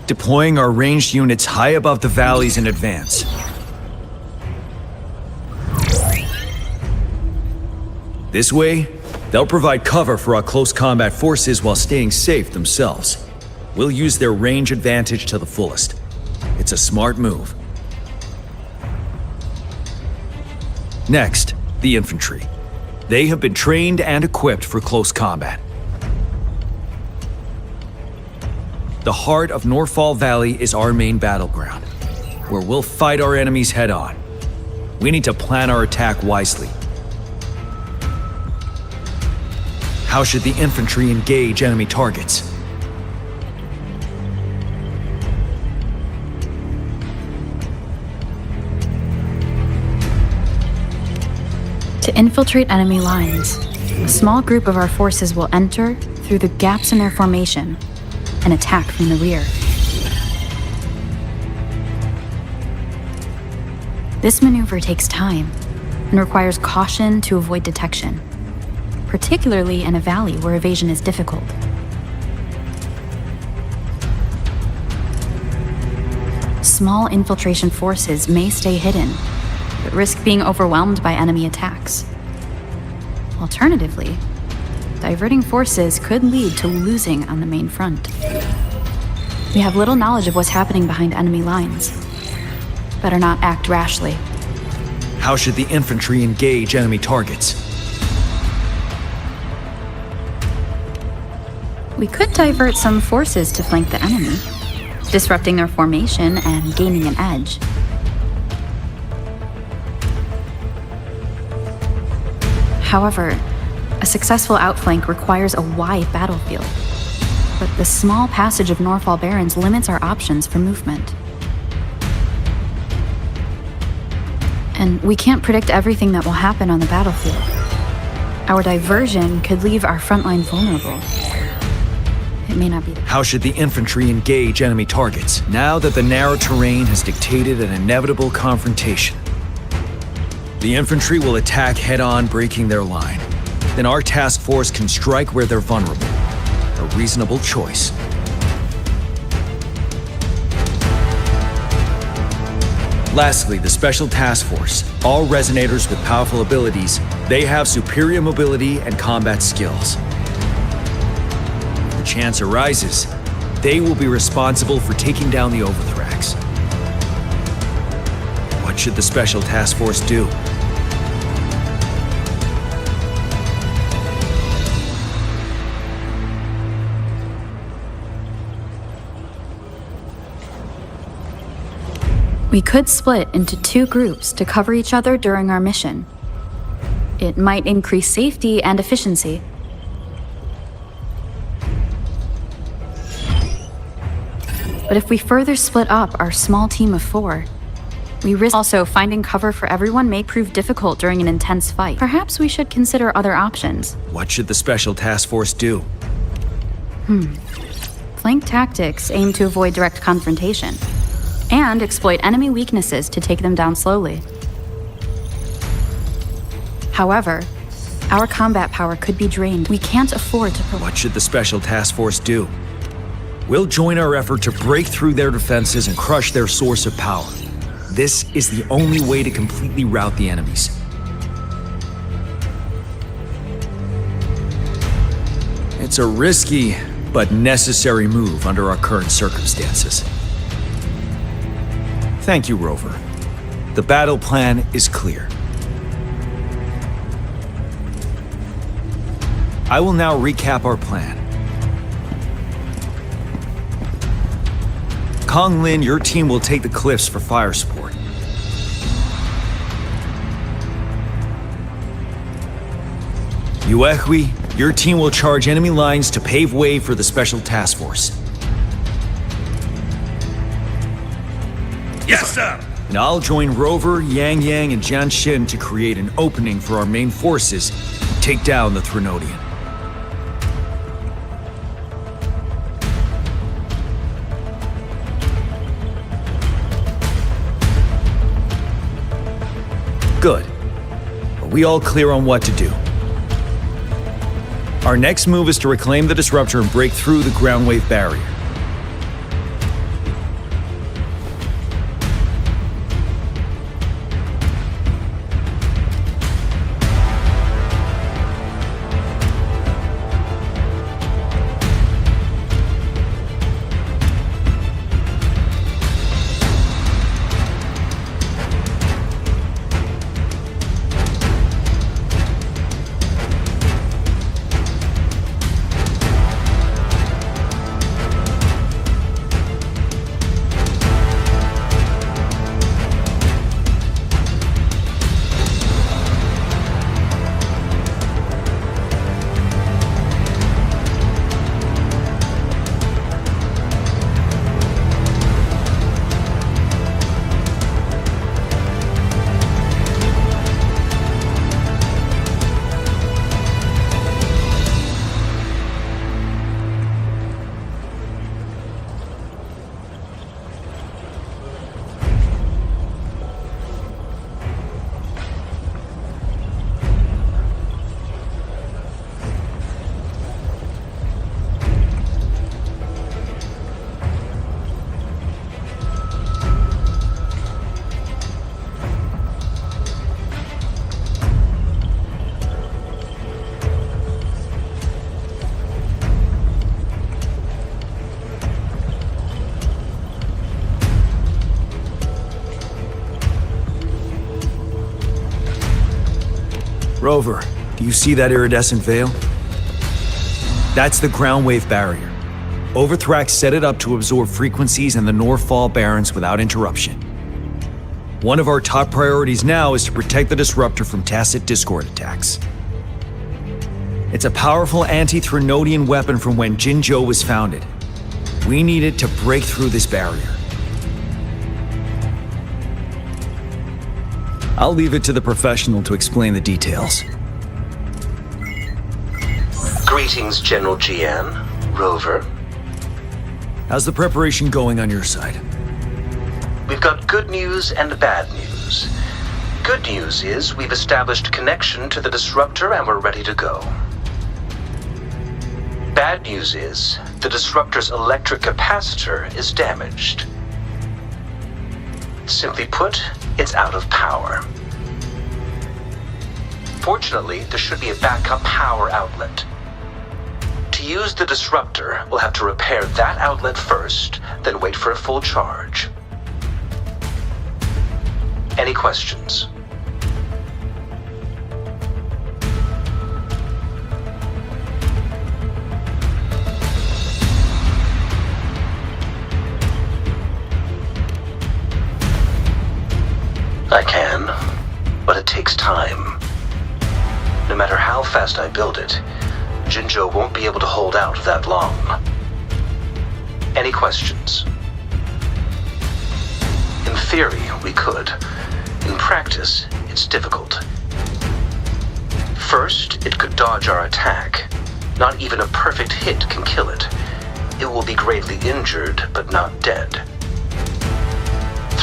Deploying our ranged units high above the valleys in advance. This way, they'll provide cover for our close combat forces while staying safe themselves. We'll use their range advantage to the fullest. It's a smart move. Next, the infantry. They have been trained and equipped for close combat. The heart of Norfall Valley is our main battleground, where we'll fight our enemies head-on. We need to plan our attack wisely. How should the infantry engage enemy targets? To infiltrate enemy lines, a small group of our forces will enter through the gaps in their formation and attack from the rear. This maneuver takes time and requires caution to avoid detection, particularly in a valley where evasion is difficult. Small infiltration forces may stay hidden, but risk being overwhelmed by enemy attacks. Alternatively, diverting forces could lead to losing on the main front. We have little knowledge of what's happening behind enemy lines. Better not act rashly. How should the infantry engage enemy targets? We could divert some forces to flank the enemy, disrupting their formation and gaining an edge. However, a successful outflank requires a wide battlefield, but the small passage of Norfall Barrens limits our options for movement. And we can't predict everything that will happen on the battlefield. Our diversion could leave our frontline vulnerable. It may not be. How should the infantry engage enemy targets, now that the narrow terrain has dictated an inevitable confrontation? The infantry will attack head-on, breaking their line. Then our task force can strike where they're vulnerable. A reasonable choice. Lastly, the Special Task Force. All resonators with powerful abilities, they have superior mobility and combat skills. If the chance arises, they will be responsible for taking down the Overthrax. What should the Special Task Force do? We could split into two groups to cover each other during our mission. It might increase safety and efficiency. But if we further split up our small team of 4, we risk also finding cover for everyone may prove difficult during an intense fight. Perhaps we should consider other options. What should the Special Task Force do? Flank tactics aim to avoid direct confrontation and exploit enemy weaknesses to take them down slowly. However, our combat power could be drained. We can't afford to... What should the Special Task Force do? We'll join our effort to break through their defenses and crush their source of power. This is the only way to completely rout the enemies. It's a risky but necessary move under our current circumstances. Thank you, Rover. The battle plan is clear. I will now recap our plan. Kong Lin, your team will take the cliffs for fire support. Yuehui, your team will charge enemy lines to pave way for the Special Task Force. Yes, sir! And I'll join Rover, Yang Yang, and Jian Xin to create an opening for our main forces and take down the Threnodian. Good. Are we all clear on what to do? Our next move is to reclaim the Disruptor and break through the ground wave barrier. Rover, do you see that iridescent veil? That's the ground wave barrier. Overthrax set it up to absorb frequencies in the Northfall Barrens without interruption. One of our top priorities now is to protect the Disruptor from Tacet Discord attacks. It's a powerful anti-Threnodian weapon from when Jinzhou was founded. We need it to break through this barrier. I'll leave it to the professional to explain the details. Greetings, General Jian. Rover. How's the preparation going on your side? We've got good news and bad news. Good news is we've established connection to the Disruptor and we're ready to go. Bad news is the Disruptor's electric capacitor is damaged. Simply put, it's out of power. Fortunately, there should be a backup power outlet. To use the Disruptor, we'll have to repair that outlet first, then wait for a full charge. Any questions? I can, but it takes time. No matter how fast I build it, Jinzhou won't be able to hold out that long. Any questions? In theory, we could. In practice, it's difficult. First, it could dodge our attack. Not even a perfect hit can kill it. It will be gravely injured, but not dead.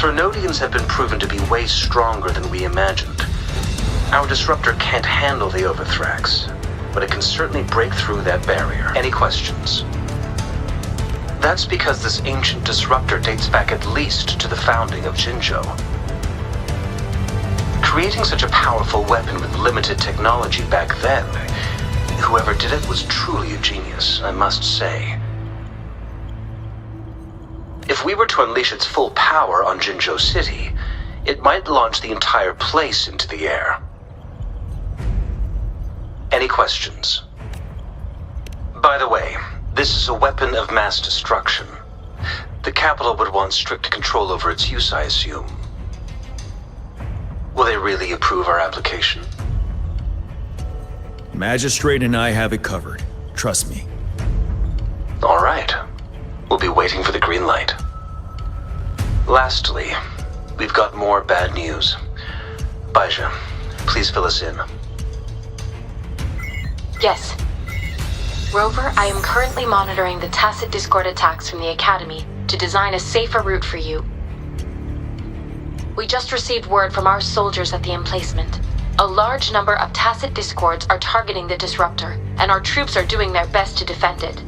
Threnodians have been proven to be way stronger than we imagined. Our Disruptor can't handle the Overthrax, but it can certainly break through that barrier. Any questions? That's because this ancient disruptor dates back at least to the founding of Jinzhou. Creating such a powerful weapon with limited technology back then, whoever did it was truly a genius, I must say. If we were to unleash its full power on Jinzhou City, it might launch the entire place into the air. Any questions? By the way, this is a weapon of mass destruction. The capital would want strict control over its use, I assume. Will they really approve our application? Magistrate and I have it covered. Trust me. All right. We'll be waiting for the green light. Lastly, we've got more bad news. Baizhi, please fill us in. Yes. Rover, I am currently monitoring the Tacet Discord attacks from the Academy to design a safer route for you. We just received word from our soldiers at the emplacement. A large number of Tacet Discords are targeting the Disruptor, and our troops are doing their best to defend it.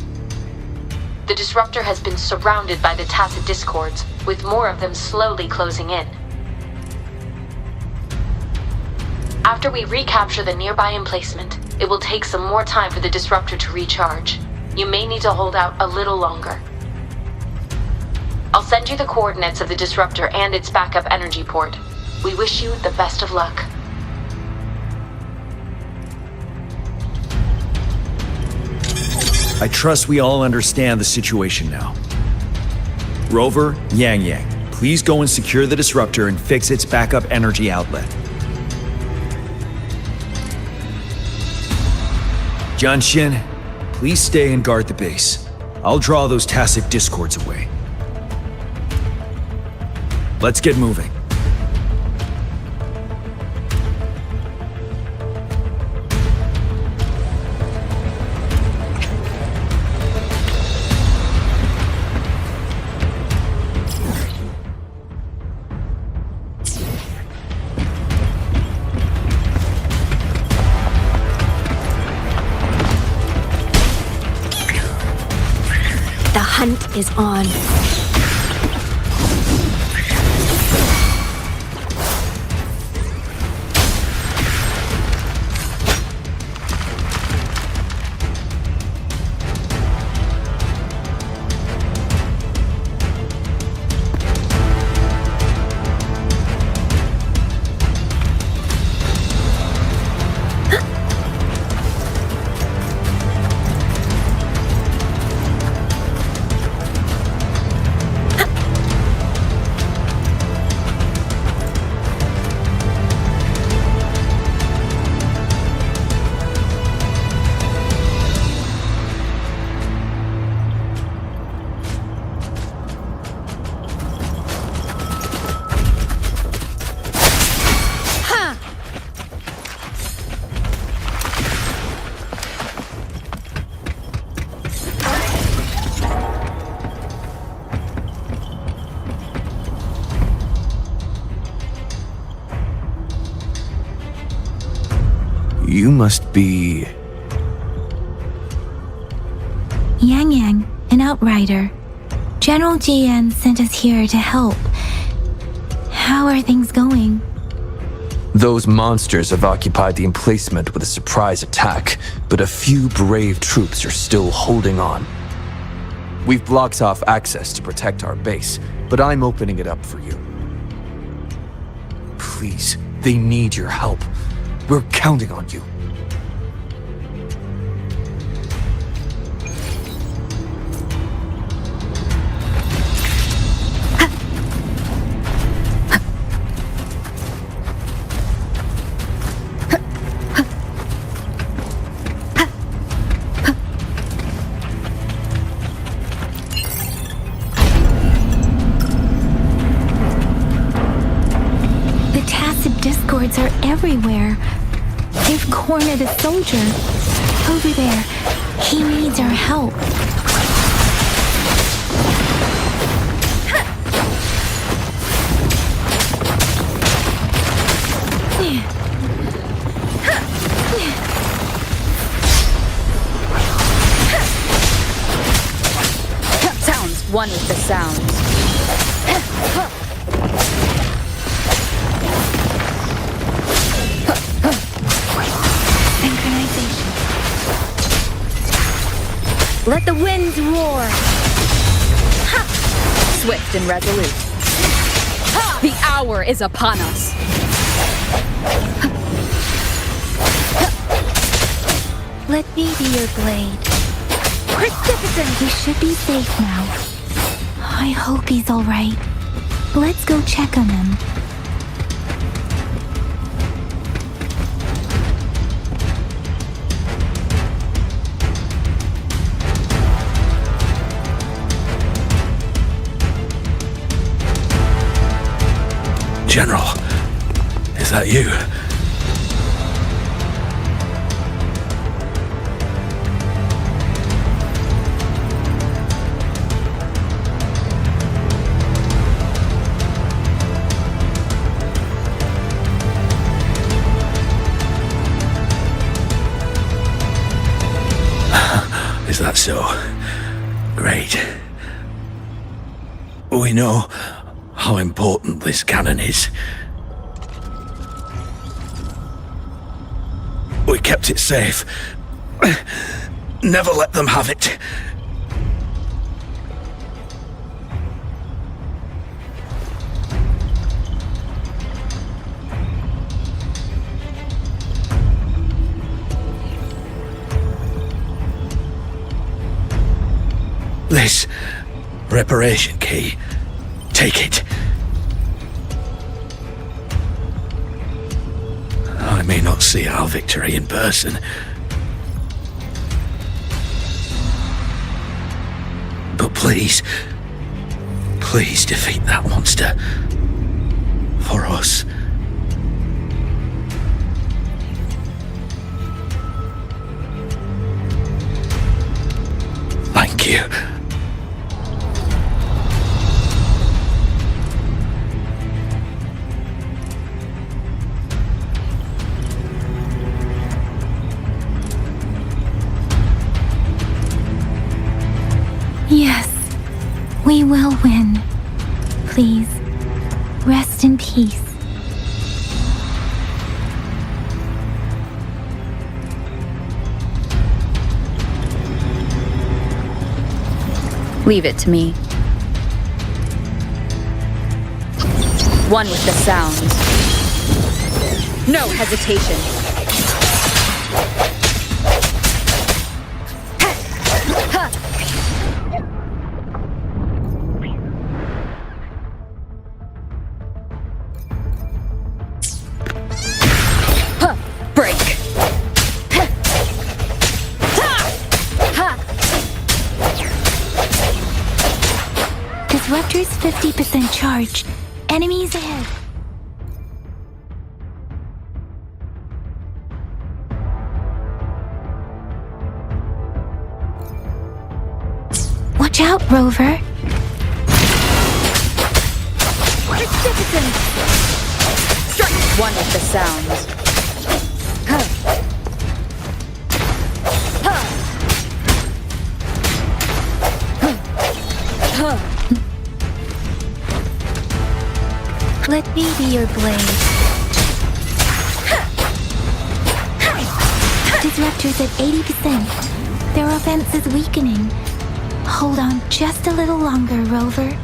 The Disruptor has been surrounded by the Tacet Discords, with more of them slowly closing in. After we recapture the nearby emplacement, it will take some more time for the Disruptor to recharge. You may need to hold out a little longer. I'll send you the coordinates of the Disruptor and its backup energy port. We wish you the best of luck. I trust we all understand the situation now. Rover, Yang Yang, please go and secure the Disruptor and fix its backup energy outlet. Jianxin, please stay and guard the base. I'll draw those Tacet Discords away. Let's get moving. The hunt is on. You must be... Yang Yang, an outrider. General Jian sent us here to help. How are things going? Those monsters have occupied the emplacement with a surprise attack, but a few brave troops are still holding on. We've blocked off access to protect our base, but I'm opening it up for you. Please, they need your help. We're counting on you. Discords are everywhere. They've cornered a soldier. Over there. He needs our help. Sounds one with the sound. Synchronization. Let the winds roar! Swift and resolute. The hour is upon us. Let me be your blade. Precipitant! We should be safe now. I hope he's alright. Let's go check on him. General, is that you? Is that so? Great. We know how important this cannon is. We kept it safe. Never let them have it. This reparation key. Take it. I may not see our victory in person, but please, please defeat that monster. For us. Thank you. Yes, we will win. Please, rest in peace. Leave it to me. One with the sound. No hesitation. Break. Disruptor's 50% charged. Enemies ahead. Watch out, Rover. Precipitant! Strike! One with the sound. Let me be your blade. Disruptor's at 80%. Their offense is weakening. Hold on just a little longer, Rover.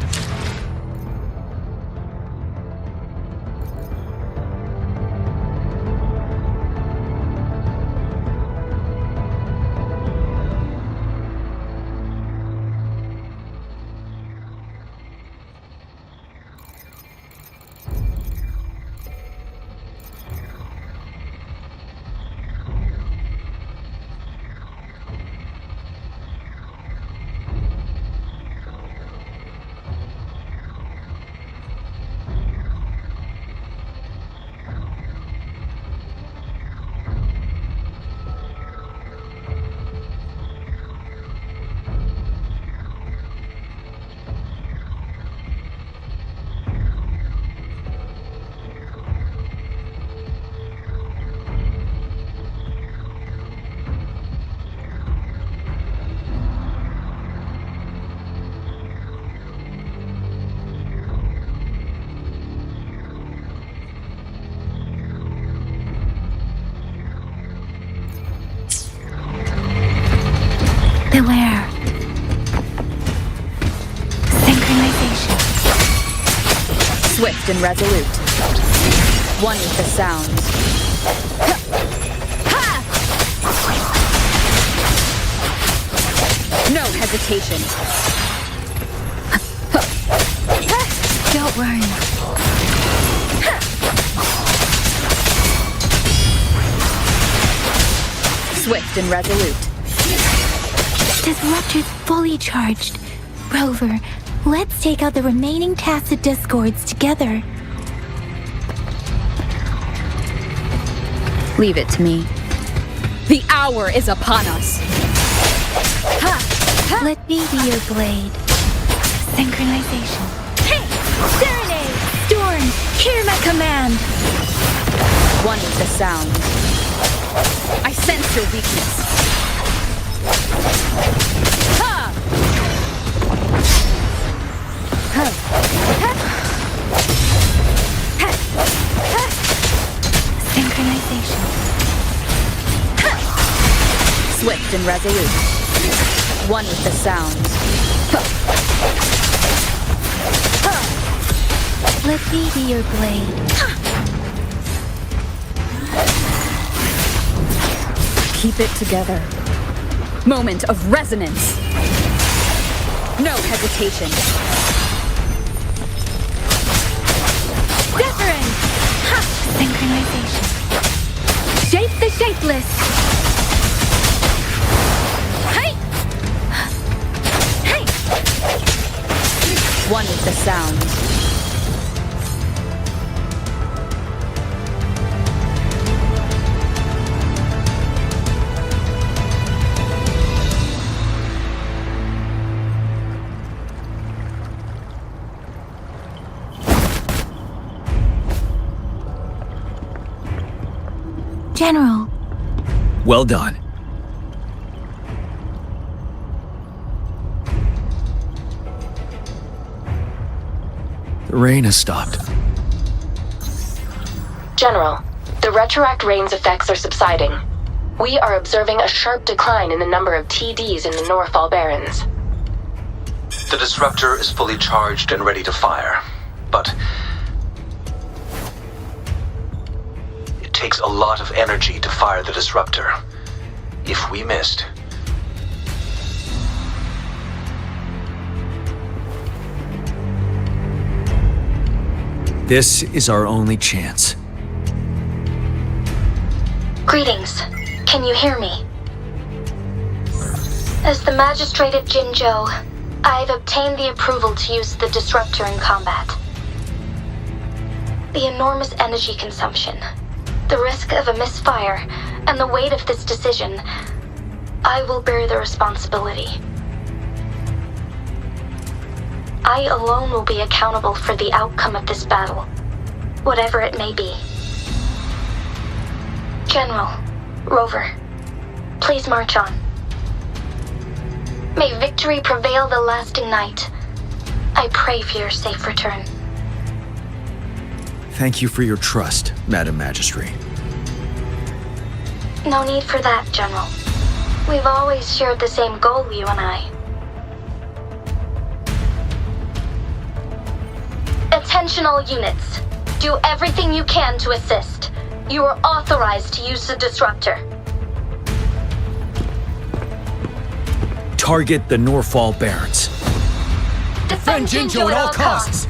There. Synchronization. Swift and resolute. One with the sound. No hesitation. Don't worry. Swift and resolute. Disruptor's fully charged. Rover, let's take out the remaining Tacet Discords together. Leave it to me. The hour is upon us. Let me be your blade. Synchronization. Hey! Serenade! Storm! Hear my command! One with the sound. I sense your weakness. Ha! Synchronization. Swift and resolute. One with the sound. Let me be your blade. Keep it together. Moment of resonance. No hesitation. Deference! Ha! Synchronization. Shape the shapeless. Hey! Hey! One with the sound. General. Well done. The rain has stopped. General, the retroact rain's effects are subsiding. We are observing a sharp decline in the number of TDs in the Norfall Barrens. The disruptor is fully charged and ready to fire, but it takes a lot of energy to fire the disruptor. If we missed, this is our only chance. Greetings. Can you hear me? As the Magistrate of Jinzhou, I've obtained the approval to use the disruptor in combat. The enormous energy consumption, the risk of a misfire, and the weight of this decision, I will bear the responsibility. I alone will be accountable for the outcome of this battle, whatever it may be. General, Rover, please march on. May victory prevail the lasting night. I pray for your safe return. Thank you for your trust, Madam Magistrate. No need for that, General. We've always shared the same goal, you and I. Attention all units. Do everything you can to assist. You are authorized to use the disruptor. Target the Norfall Barrens. Defend Jinzhou at all costs.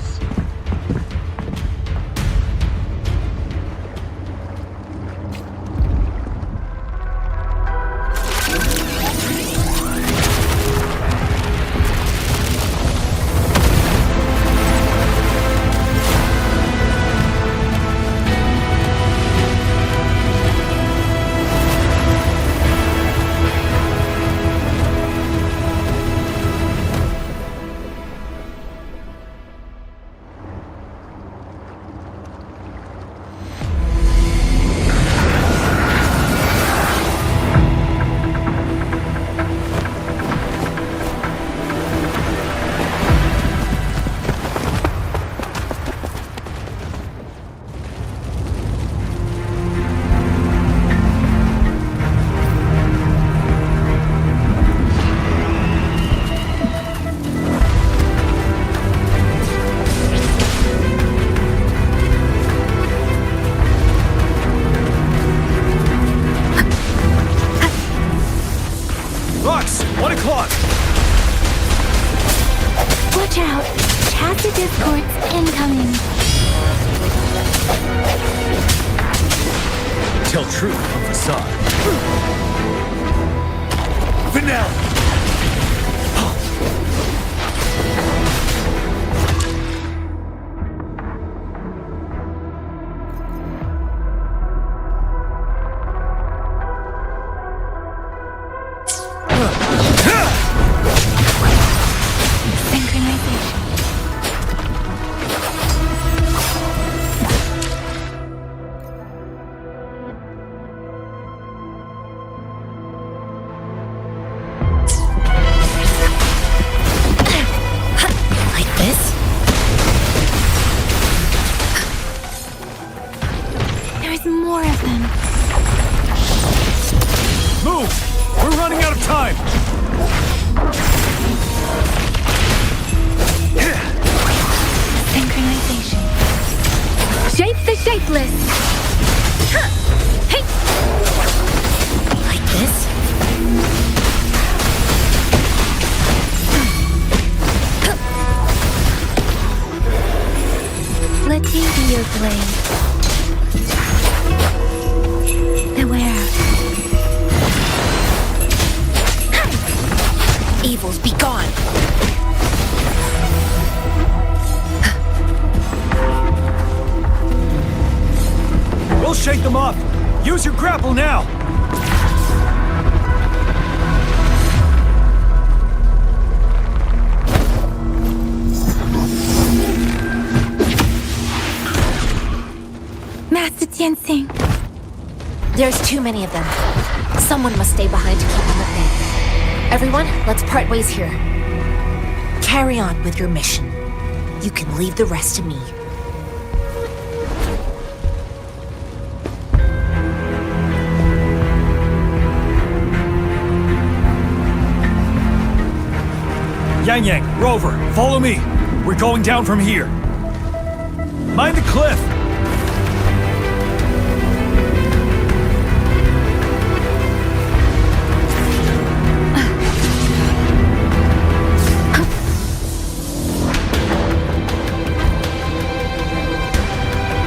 1 o'clock! Watch out! Tacit discords incoming. Tell truth from facade. Finale! Evils be gone! We'll shake them off! Use your grapple now! Master Tianxing. There's too many of them. Someone must stay behind to keep them at bay. Everyone, let's part ways here. Carry on with your mission. You can leave the rest to me. Yang Yang, Rover, follow me. We're going down from here. Mind the cliff!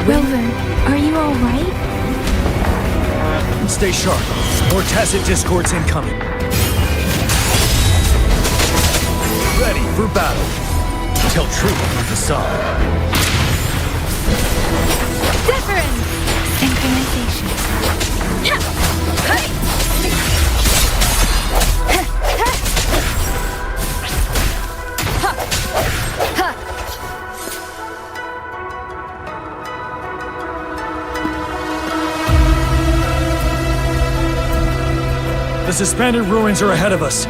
Rover, are you alright? Stay sharp. More tacit discords incoming. Ready for battle. Tell truth from facade. Different! Synchronization. The suspended ruins are ahead of us.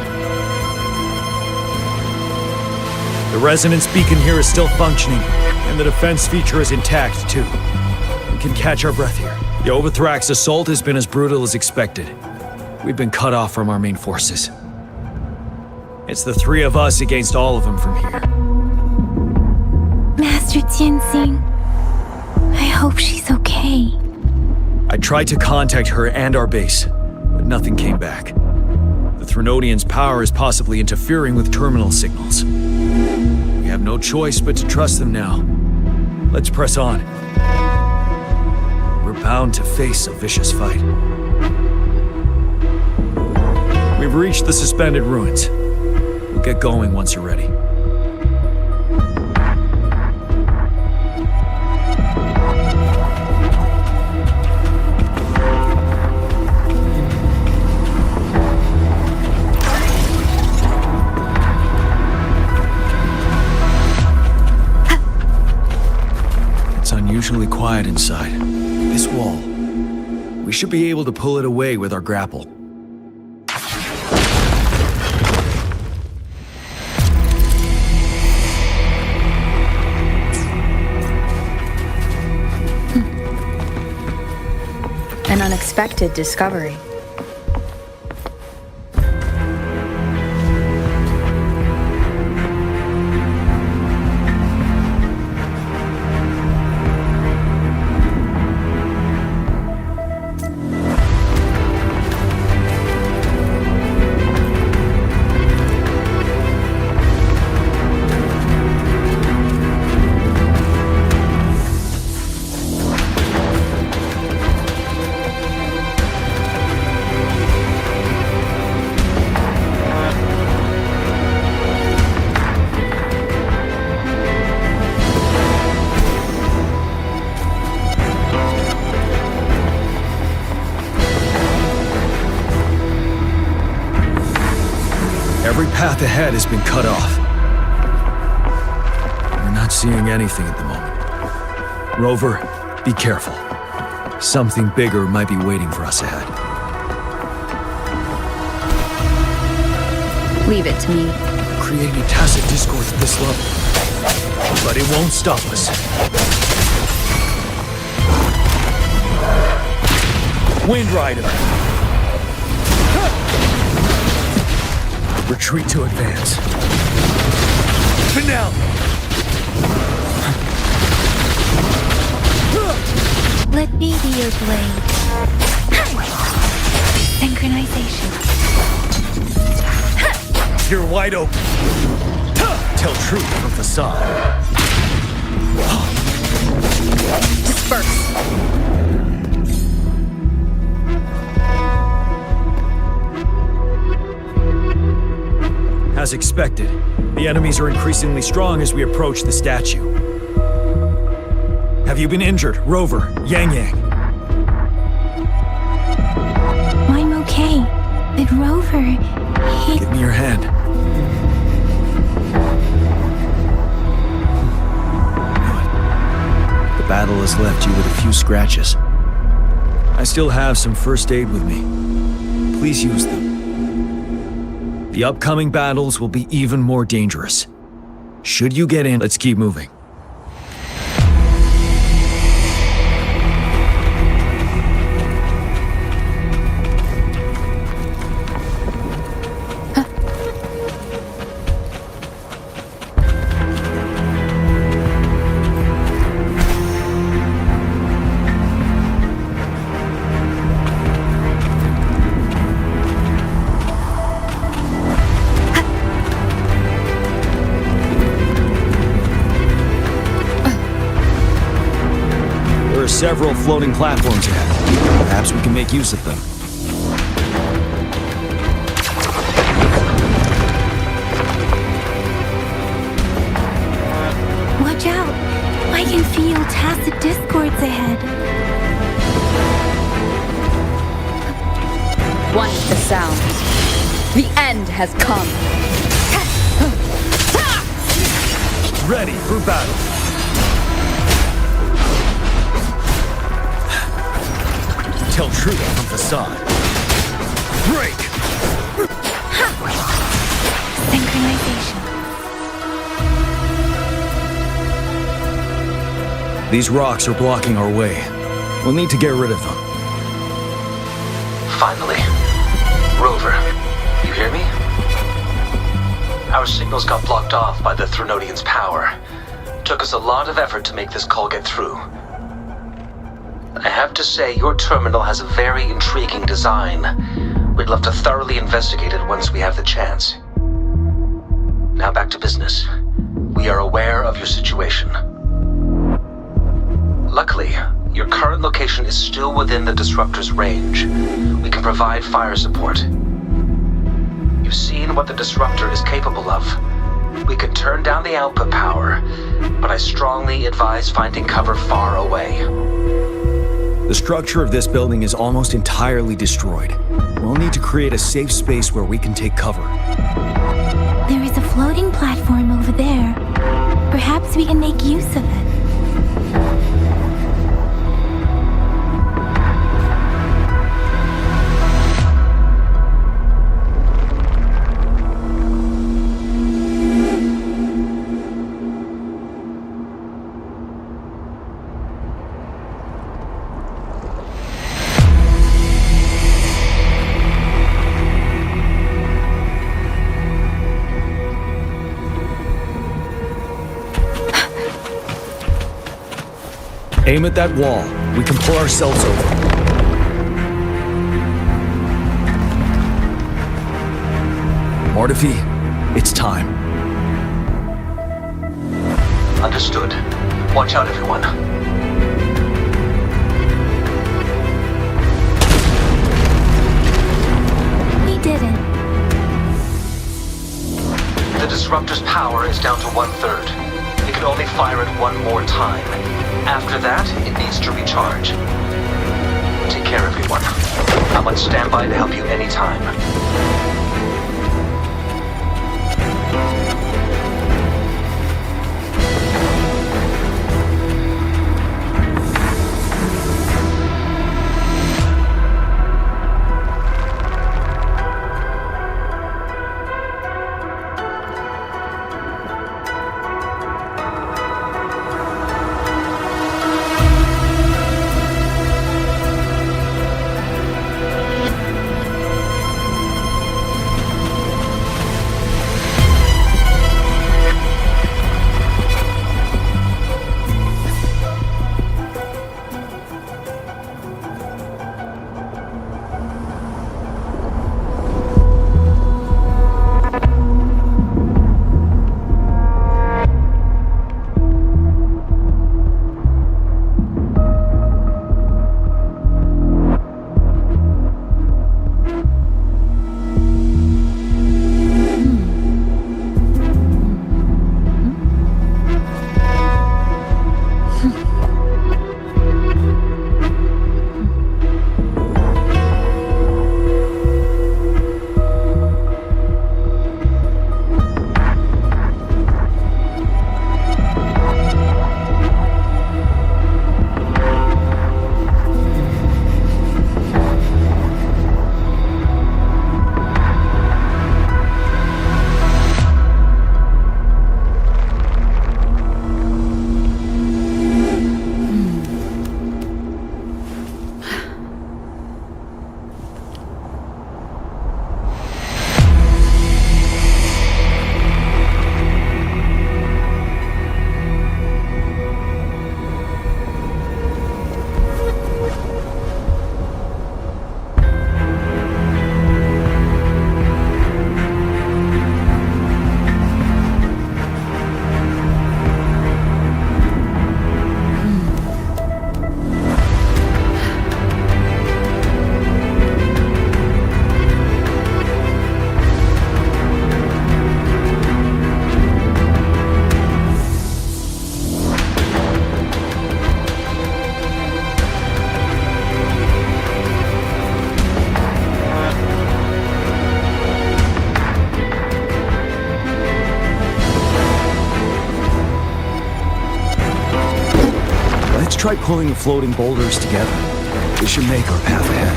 The resonance beacon here is still functioning, and the defense feature is intact, too. We can catch our breath here. The Overthrax assault has been as brutal as expected. We've been cut off from our main forces. It's the three of us against all of them from here. Master Tianxing, I hope she's okay. I tried to contact her and our base, but nothing came back. The Threnodians' power is possibly interfering with terminal signals. We have no choice but to trust them now. Let's press on. We're bound to face a vicious fight. We've reached the suspended ruins. We'll get going once you're ready. Unusually quiet inside. This wall. We should be able to pull it away with our grapple. An unexpected discovery. path ahead has been cut off. We're not seeing anything at the moment. Rover, be careful. Something bigger might be waiting for us ahead. Leave it to me. Creating a tacit discord at this level. But it won't stop us. Wind Rider! Retreat to advance. Finale! Let me be your blade. Synchronization. You're wide open. Tell truth from facade. Disperse. As expected, the enemies are increasingly strong as we approach the statue. Have you been injured, Rover, Yang Yang? I'm okay. But Rover, he... Give me your hand. The battle has left you with a few scratches. I still have some first aid with me. Please use them. The upcoming battles will be even more dangerous. Should you get in, let's keep moving. Several floating platforms ahead. Perhaps we can make use of them. Watch out! I can feel tacit discords ahead. One with the sound. The end has come. Ready for battle. Tell truth from facade. Break! Synchronization. These rocks are blocking our way. We'll need to get rid of them. Finally. Rover, you hear me? Our signals got blocked off by the Threnodians' power. Took us a lot of effort to make this call get through. I have to say, your terminal has a very intriguing design. We'd love to thoroughly investigate it once we have the chance. Now back to business. We are aware of your situation. Luckily, your current location is still within the Disruptor's range. We can provide fire support. You've seen what the Disruptor is capable of. We can turn down the output power, but I strongly advise finding cover far away. The structure of this building is almost entirely destroyed. We'll need to create a safe space where we can take cover. There is a floating platform over there. Perhaps we can make use of it. Aim at that wall. We can pull ourselves over. Mortefi, it's time. Understood. Watch out, everyone. We did it. The Disruptor's power is down to 1/3. It can only fire it one more time. After that, it needs to recharge. Take care, everyone. I'm on standby to help you anytime. try pulling the floating boulders together. This should make our path ahead.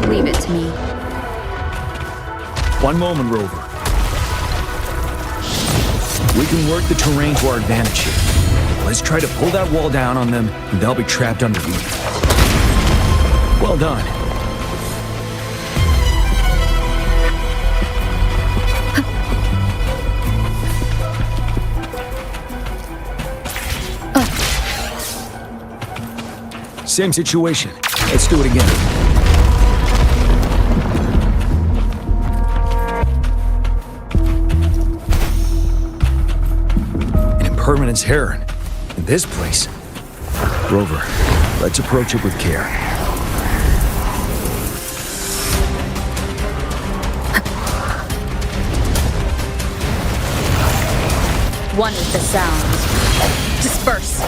Leave it to me. One moment, Rover. We can work the terrain to our advantage here. Let's try to pull that wall down on them, and they'll be trapped underneath. Well done. Same situation. Let's do it again. An impermanence heron. In this place. Rover, let's approach it with care. One with the sound. Disperse.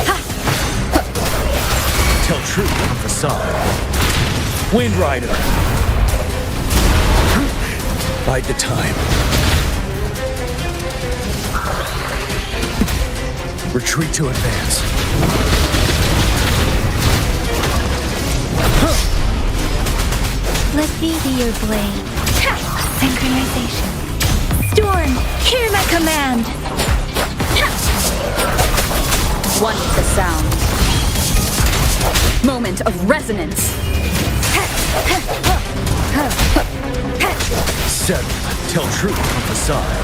Ha! Tell truth from facade. Wind Rider. Bide the time. Retreat to advance. Let me be your blade. Synchronization. Storm, hear my command. One with the sound. Moment of resonance. Settle. Tell truth from facade.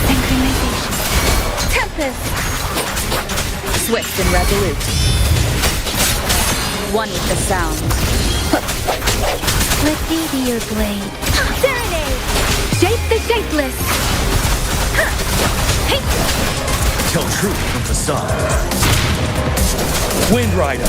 Synchronization. Tempest. Swift and resolute. One with the sound. Let me be your blade. Serenade. Shape the shapeless. Tell truth from facade. Wind Rider.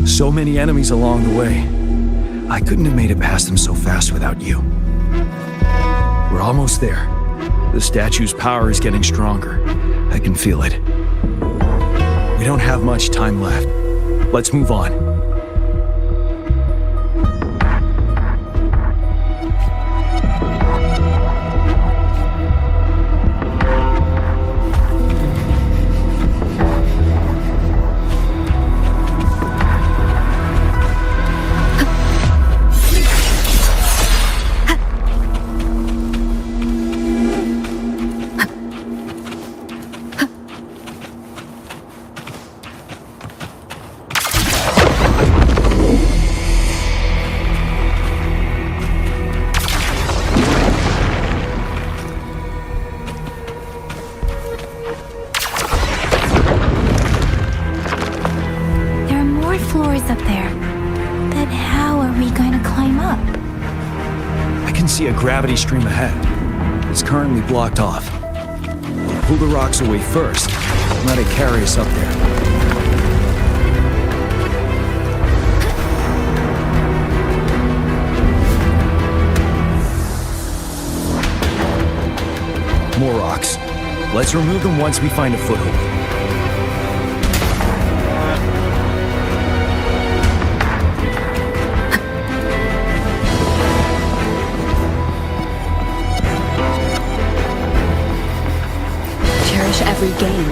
So many enemies along the way. I couldn't have made it past them so fast without you. We're almost there. The statue's power is getting stronger. I can feel it. We don't have much time left. Let's move on. Up there. But how are we going to climb up? I can see a gravity stream ahead. It's currently blocked off. Pull the rocks away first, and let it carry us up there. More rocks. Let's remove them once we find a foothold. Every game.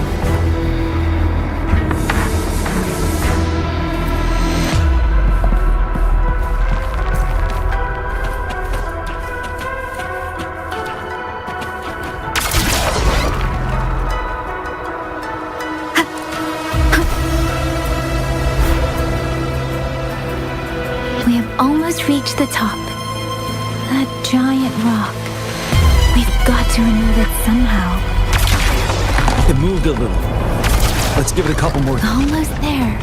We have almost reached the top. That giant rock. We've got to remove it somehow. It moved a little. Let's give it a couple more. Almost there.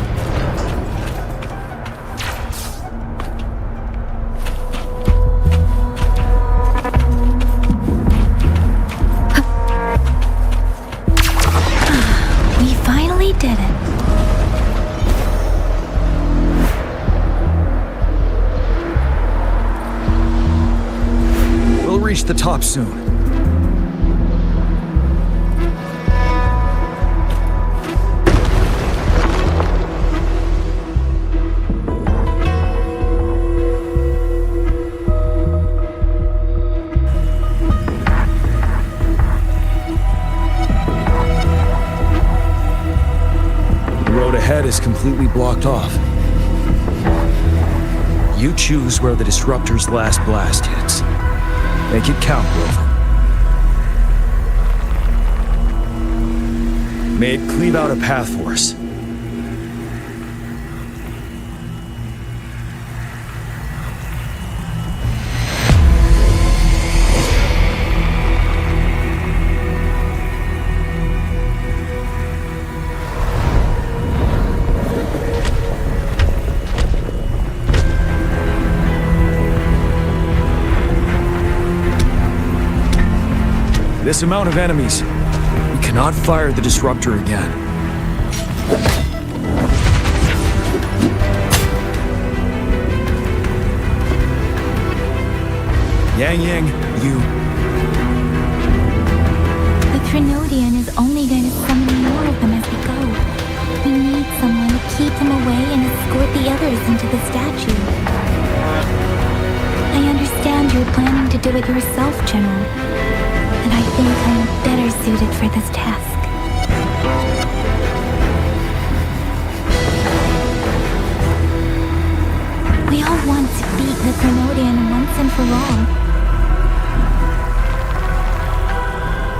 We finally did it. soon. The road ahead is completely blocked off. You choose where the Disruptor's last blast hits. Make it count, Rover. May it cleave out a path for us. This amount of enemies, we cannot fire the Disruptor again. Yang, you... The Trinodian is only going to summon more of them as we go. We need someone to keep them away and escort the others into the statue. I understand you're planning to do it yourself, General. And I think I'm better suited for this task. We all want to beat the Trinodian once and for all.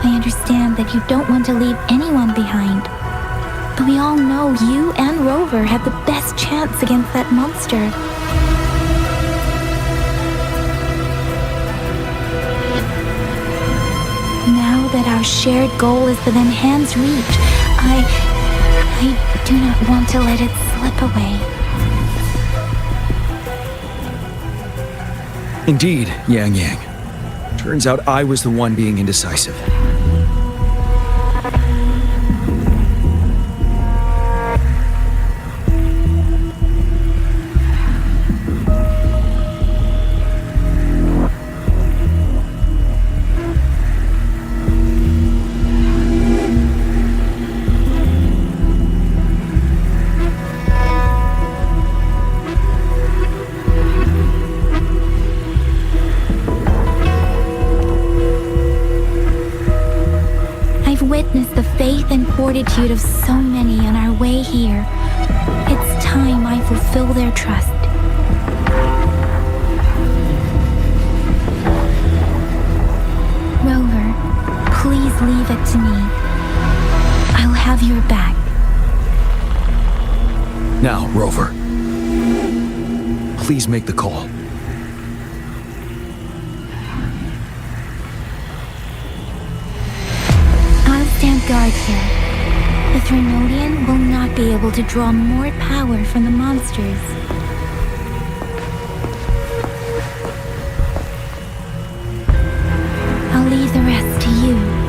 I understand that you don't want to leave anyone behind. But we all know you and Rover have the best chance against that monster. Now that our shared goal is within hand's reach, I do not want to let it slip away. Indeed, Yang. Turns out I was the one being indecisive. Witnessed the faith and fortitude of so many on our way here. It's time I fulfill their trust. Rover, please leave it to me. I'll have your back. Now, Rover. Please make the call. Stand guard here. The Trinodian will not be able to draw more power from the monsters. I'll leave the rest to you.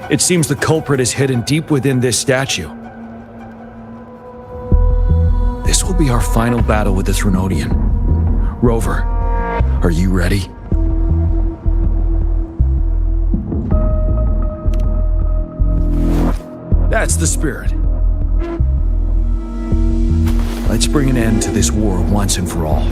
It seems the culprit is hidden deep within this statue. This will be our final battle with the Trinodian. Rover, are you ready? That's the spirit. Let's bring an end to this war once and for all.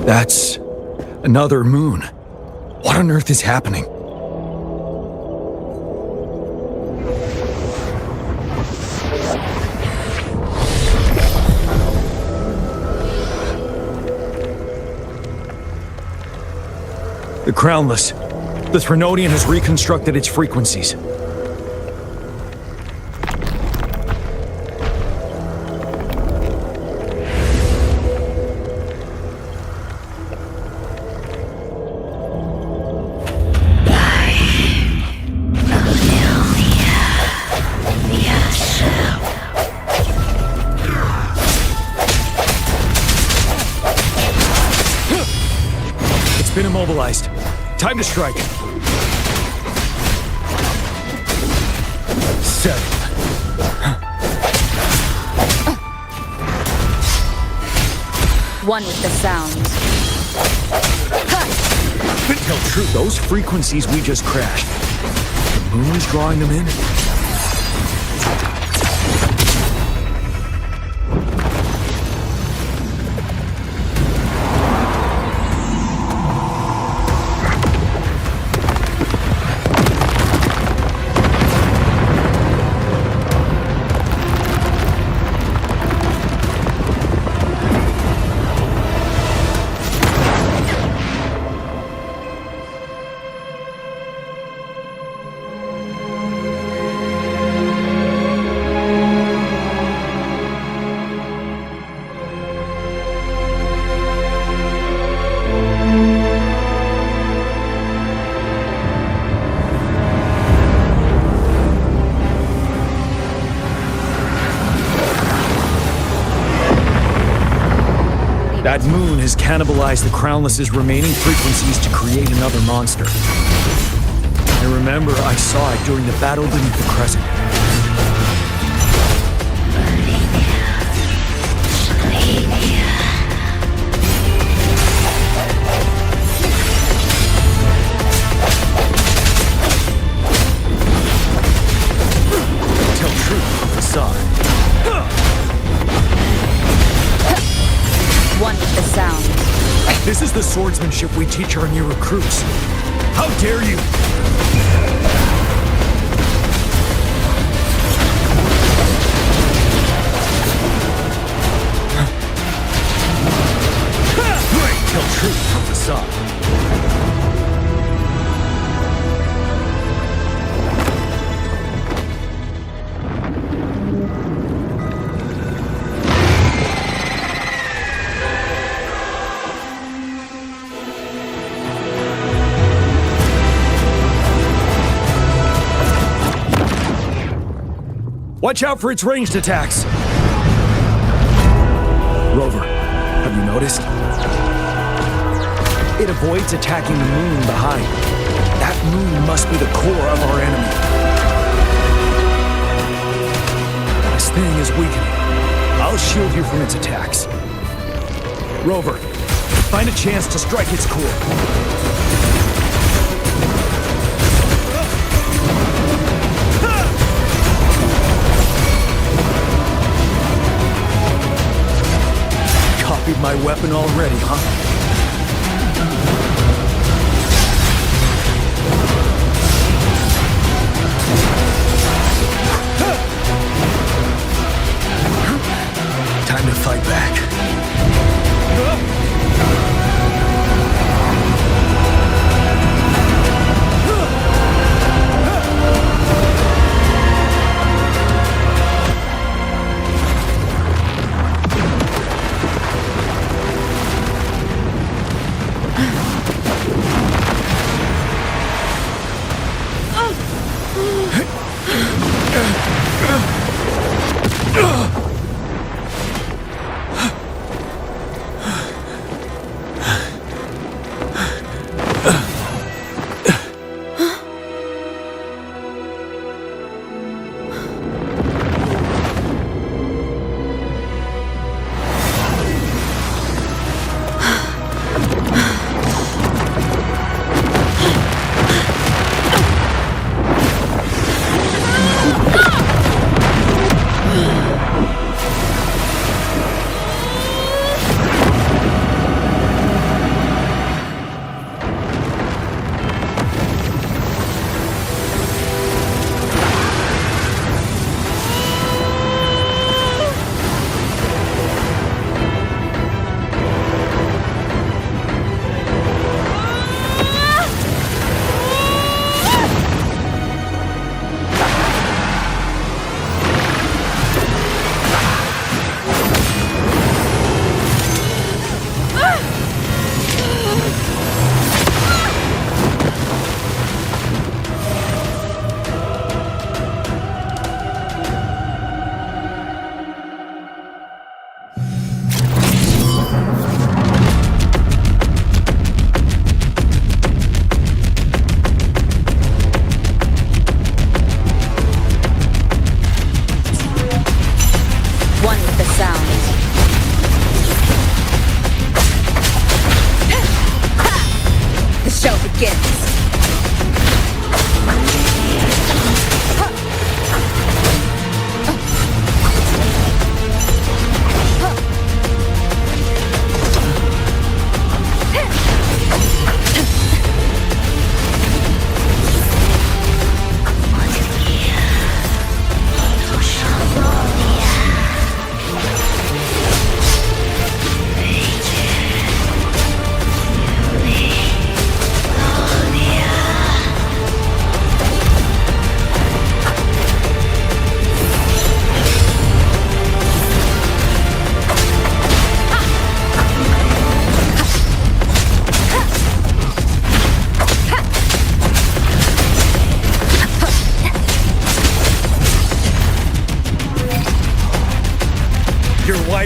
That's another moon. What on earth is happening? The Crownless. The Threnodian has reconstructed its frequencies. Immobilized. Time to strike. 7. One with the sound. Tell true, those frequencies we just crashed. The moon's drawing them in. That moon has cannibalized the Crownless's remaining frequencies to create another monster. I remember I saw it during the battle beneath the Crescent. Tell truth from facade. One with the sound. This is the swordsmanship we teach our new recruits. How dare you! Tell truth from facade. Watch out for its ranged attacks! Rover, have you noticed? It avoids attacking the moon behind. That moon must be the core of our enemy. This thing is weakening. I'll shield you from its attacks. Rover, find a chance to strike its core. Copied my weapon already, huh? Time to fight back. with the sounds. The show begins.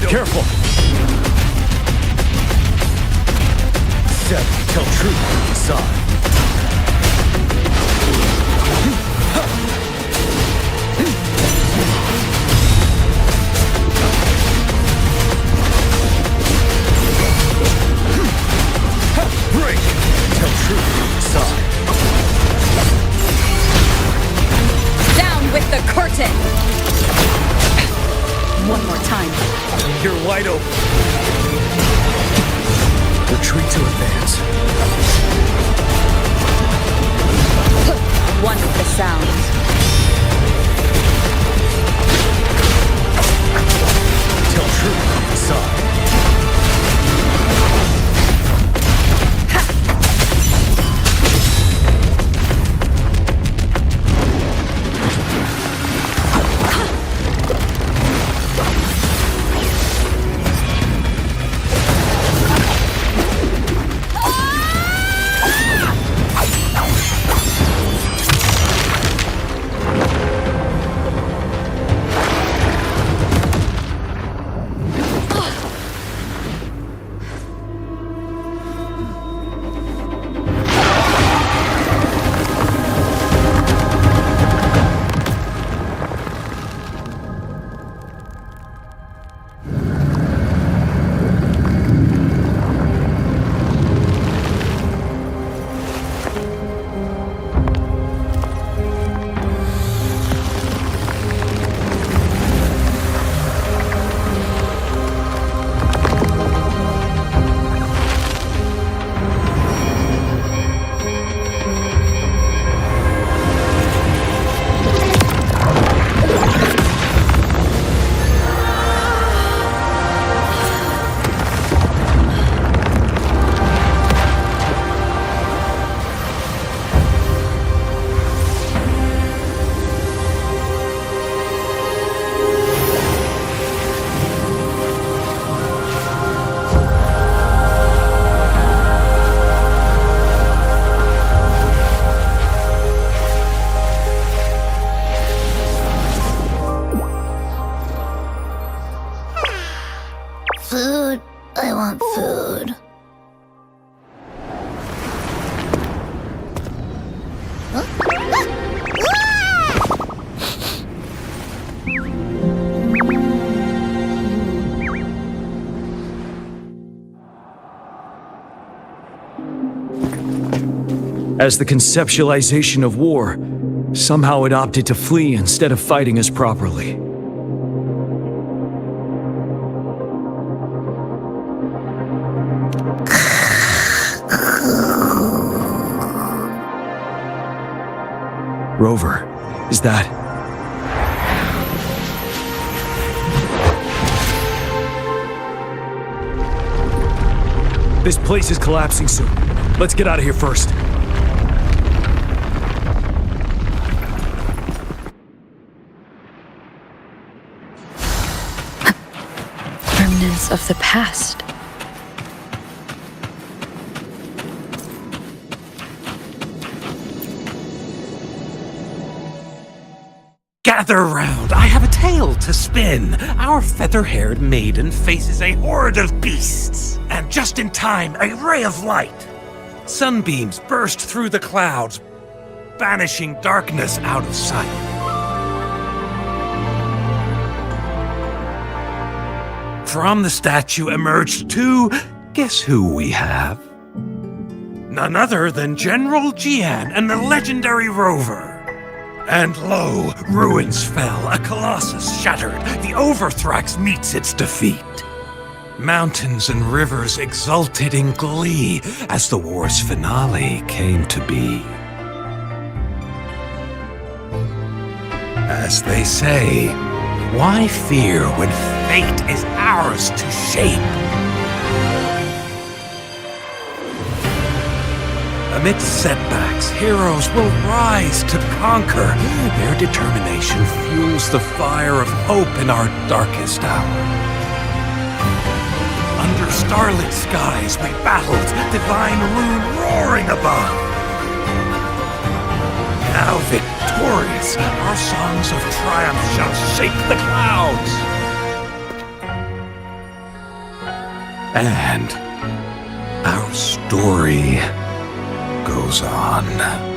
Careful! Seth, tell truth on the side. Break! Tell truth on the side. Down with the curtain! One more time. You're wide open. Retreat to advance. One with the sounds. Tell truth on the side. Food. I want food. As the conceptualization of war, somehow it opted to flee instead of fighting us properly. Rover, is that... This place is collapsing soon. Let's get out of here first. Remnants of the past. Gather round, I have a tale to spin. Our feather-haired maiden faces a horde of beasts. And just in time, a ray of light. Sunbeams burst through the clouds, banishing darkness out of sight. from the statue emerged two. Guess who we have? None other than General Jian and the legendary Rover. And lo, ruins fell, a colossus shattered, the Overthrax meets its defeat. Mountains and rivers exulted in glee as the war's finale came to be. As they say, why fear when fate is ours to shape? Amidst setbacks, heroes will rise to conquer. Their determination fuels the fire of hope in our darkest hour. Under starlit skies we battled, divine rune roaring above. Now victorious, our songs of triumph shall shake the clouds. And our story goes on.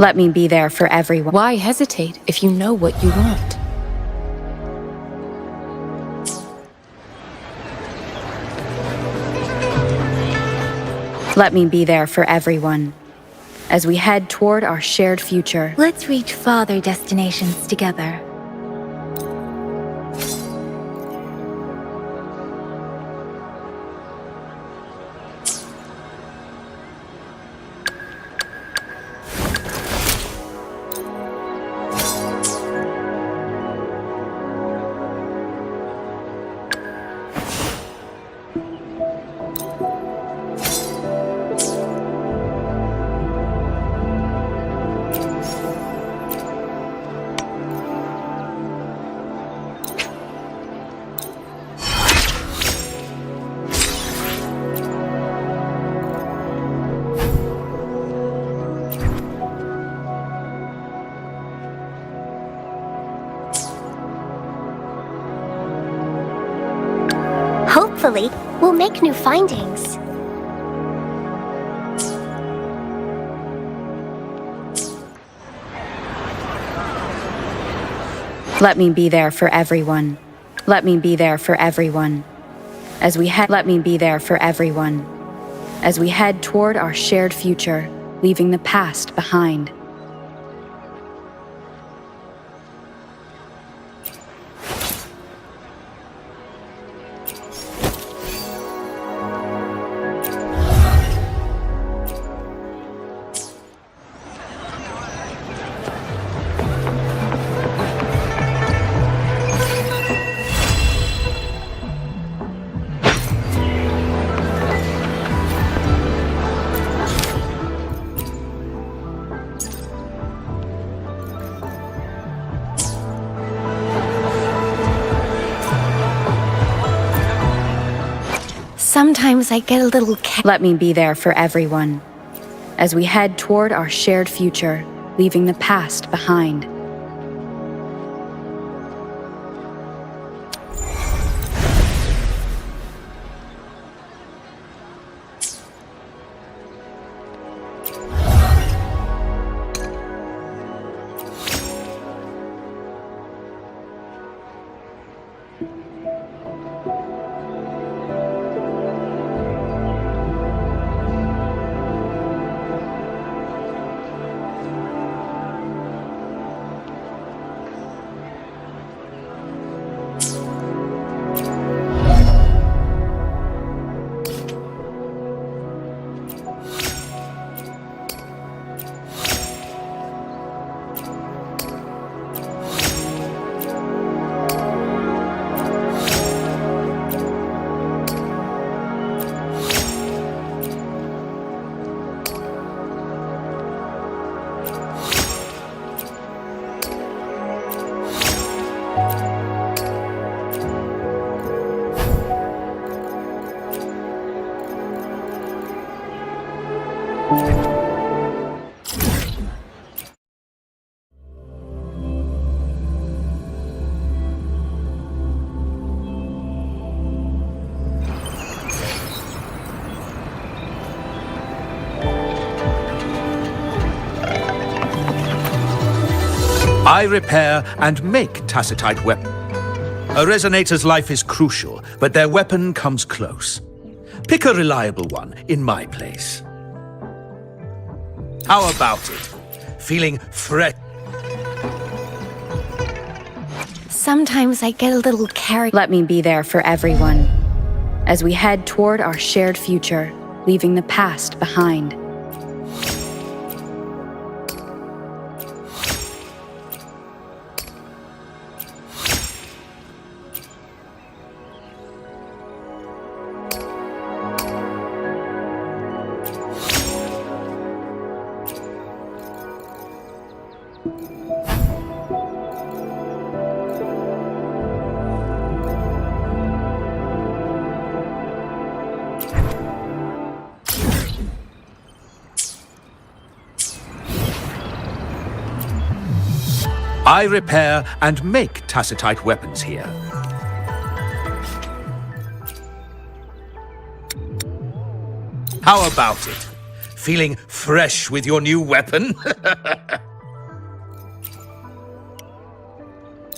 Let me be there for everyone. Why hesitate if you know what you want? Let me be there for everyone as we head toward our shared future. Let's reach farther destinations together. Hopefully, we'll make new findings. Let me be there for everyone. Let me be there for everyone. Let me be there for everyone. As we head toward our shared future, leaving the past behind. Sometimes I get a little Let me be there for everyone. As we head toward our shared future, leaving the past behind. I repair and make Tacitite weapon. A resonator's life is crucial, but their weapon comes close. Pick a reliable one in my place. How about it? Feeling fresh? Sometimes I get a little carried. Let me be there for everyone. As we head toward our shared future, leaving the past behind. I repair and make Tacitite weapons here. How about it? Feeling fresh with your new weapon?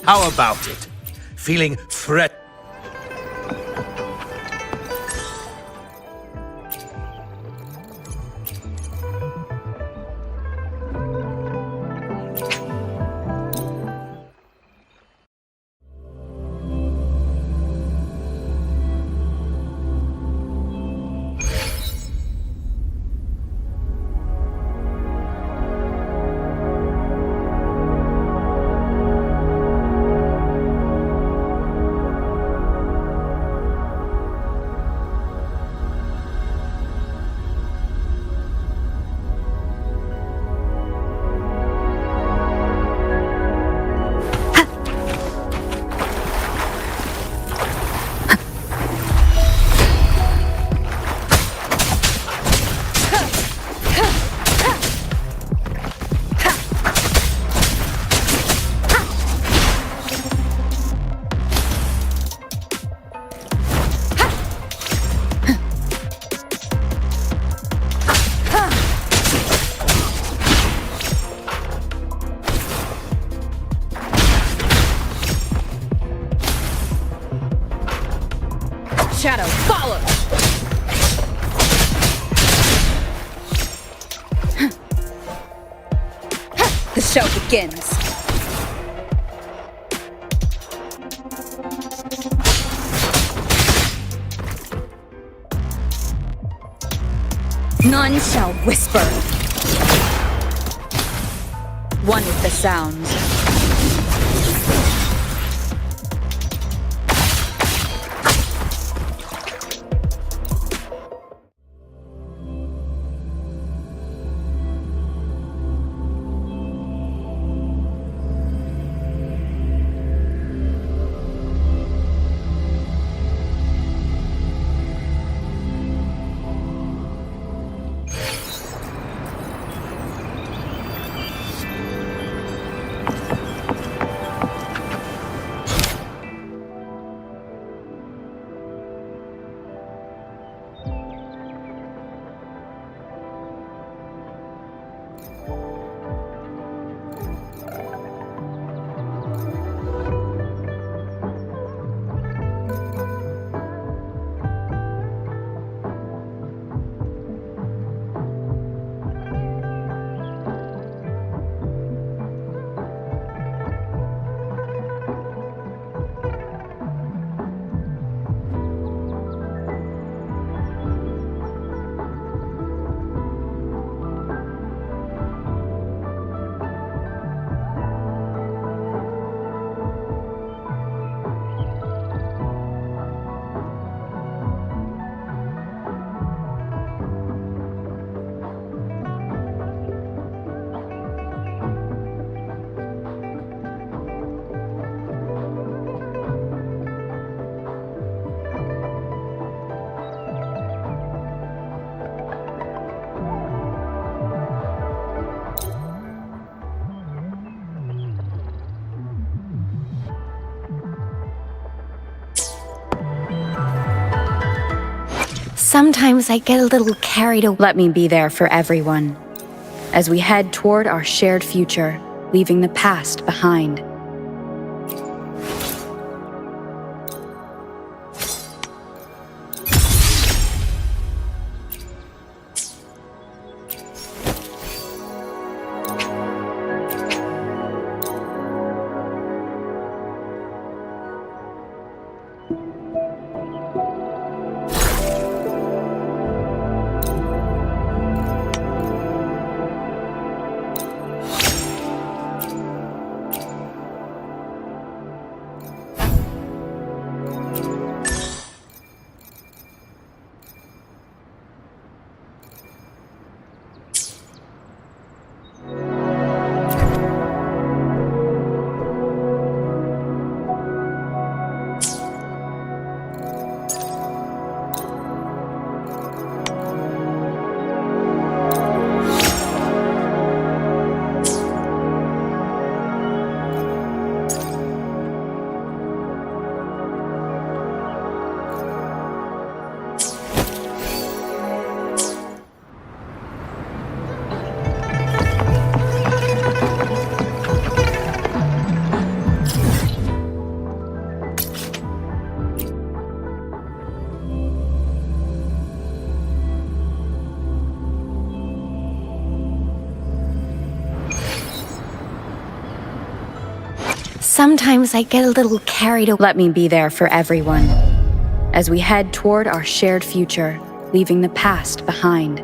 How about it? Feeling fresh? shadow, follow! The show begins. None shall whisper. One with the sounds. Sometimes I get a little carried away. Let me be there for everyone, as we head toward our shared future, leaving the past behind. Sometimes I get a little carried away. Let me be there for everyone, as we head toward our shared future, leaving the past behind.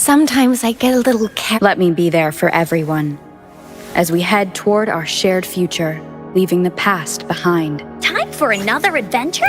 Sometimes I get a little Let me be there for everyone. As we head toward our shared future, leaving the past behind. Time for another adventure?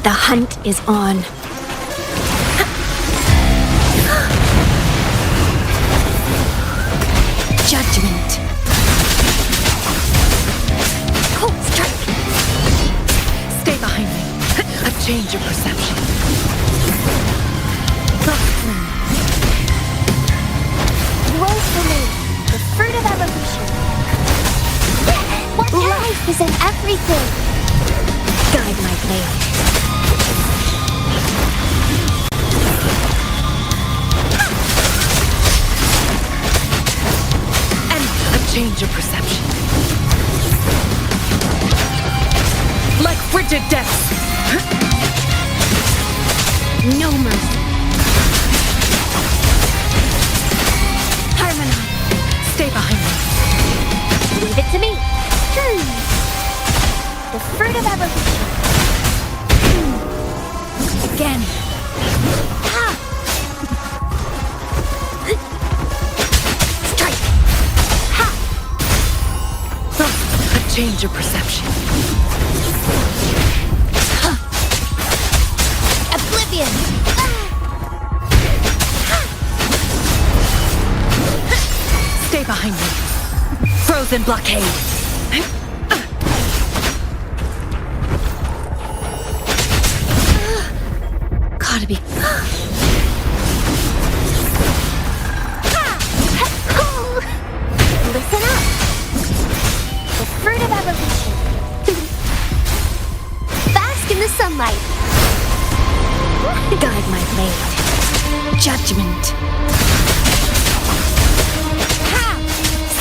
The hunt is on. Judgment. Cold strike! Stay behind me. A change of perception. Woe for me, the fruit of evolution. What life is in everything. Guide my blade. Change of perception. Like frigid depths. No mercy. Harmonize. Stay behind me. Leave it to me. The fruit of evolution. Again. Change of perception. Oblivion! Stay behind me. Frozen blockade. Gotta be. Listen up. Fruit of evolution. Bask in the sunlight. Guide my blade. Judgment.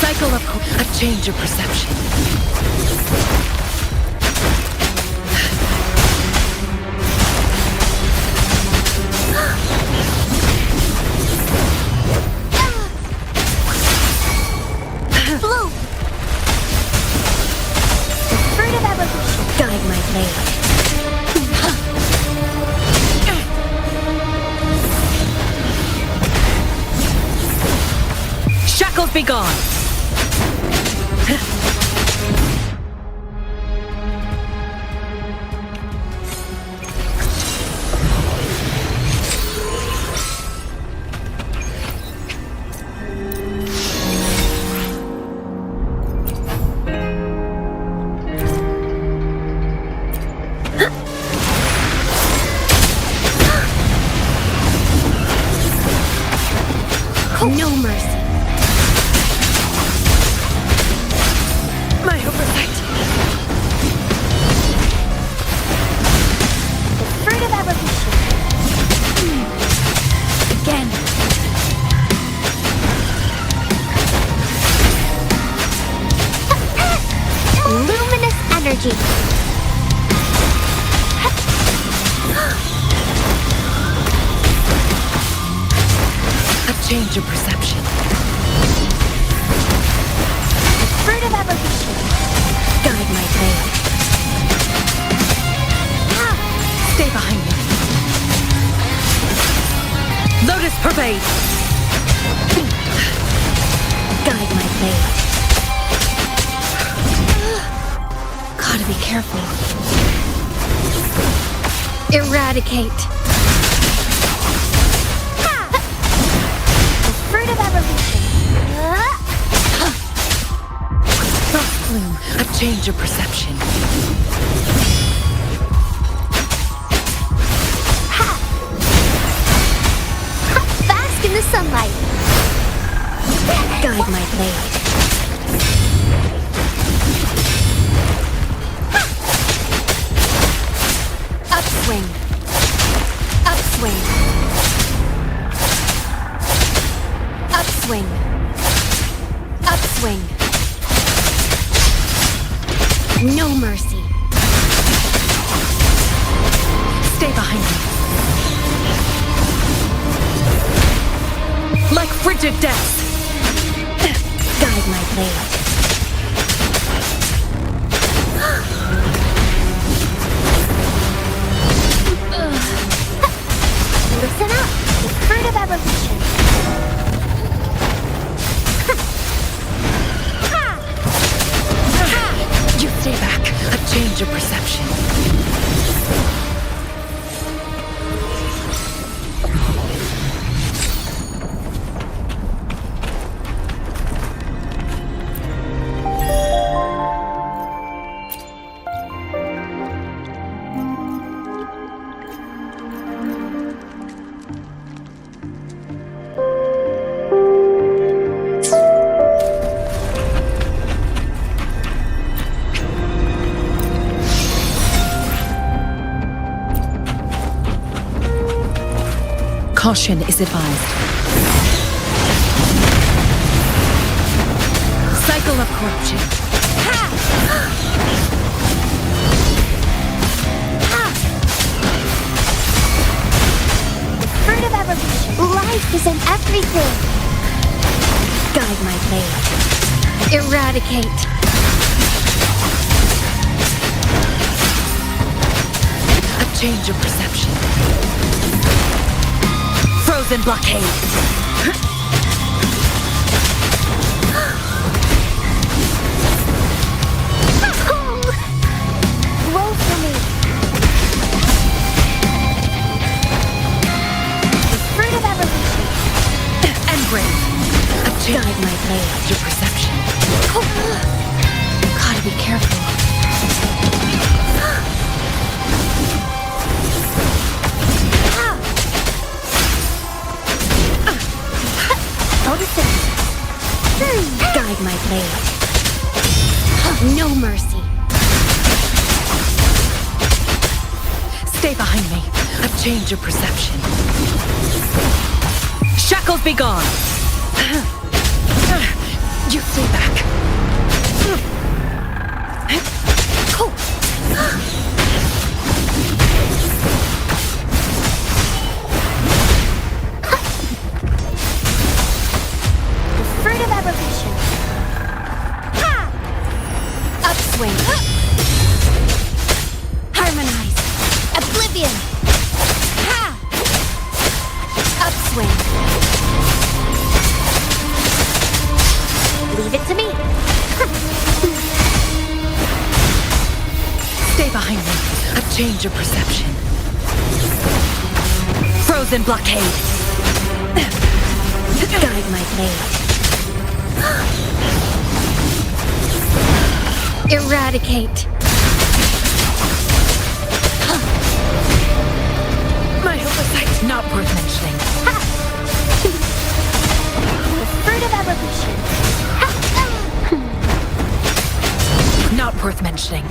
Cycle of a change of perception. Blue. Fruit of evolution. Guide my blade. Shackles be gone. No mercy. My oversight. The fruit of evolution. Again. Luminous energy. Change of perception. The fruit of evolution. Guide my blade. Stay behind me. Lotus pervade. Guide my blade. Gotta be careful. Eradicate. Fruit of evolution. Bloom, a change of perception. Bask in the sunlight. Guide my blade. Upswing. Upswing. Upswing. Upswing. No mercy. Stay behind me. Like frigid death. Guide my blade. Listen up! The fruit of evolution. You stay back. A change of perception. Caution is advised. Cycle of corruption. The fruit of evolution. Life is in everything. Guide my blade. Eradicate. A change of perception. Frozen blockade. Roll for me. The fruit of evolution. Engrave. A change. Guide my blade. Your perception. Gotta be careful. Notice it. Guide my blade. No mercy. Stay behind me. A change of perception. Shackles be gone. You stay back. Fruit of evolution. Upswing. Harmonize. Oblivion. Upswing. Leave it to me. Stay behind me. A change of perception. Frozen blockade. Guide my blade. Eradicate. My oversight not worth mentioning. The fruit of evolution. Not worth mentioning.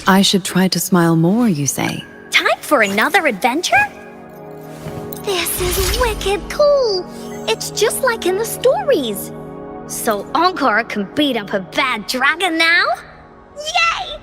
I should try to smile more, you say? Time for another adventure? This is wicked cool. It's just like in the stories. So Encore can beat up a bad dragon now? Yay!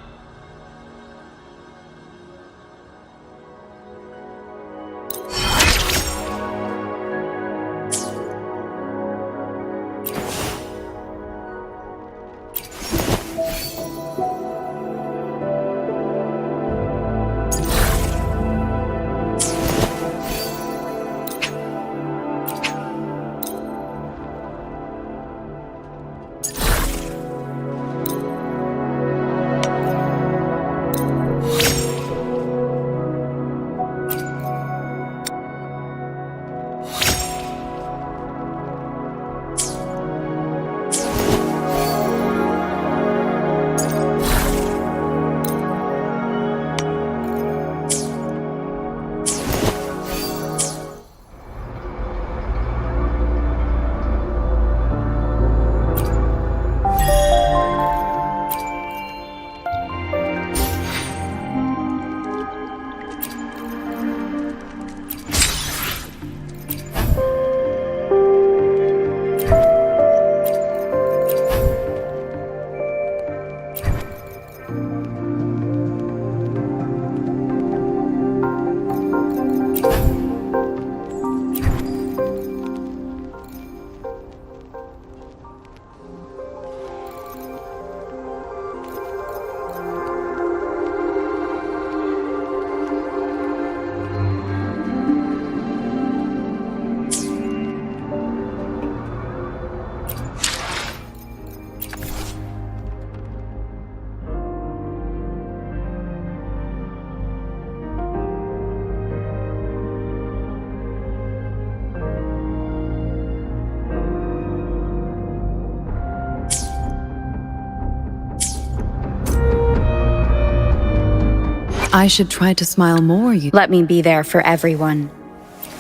I should try to smile more. Let me be there for everyone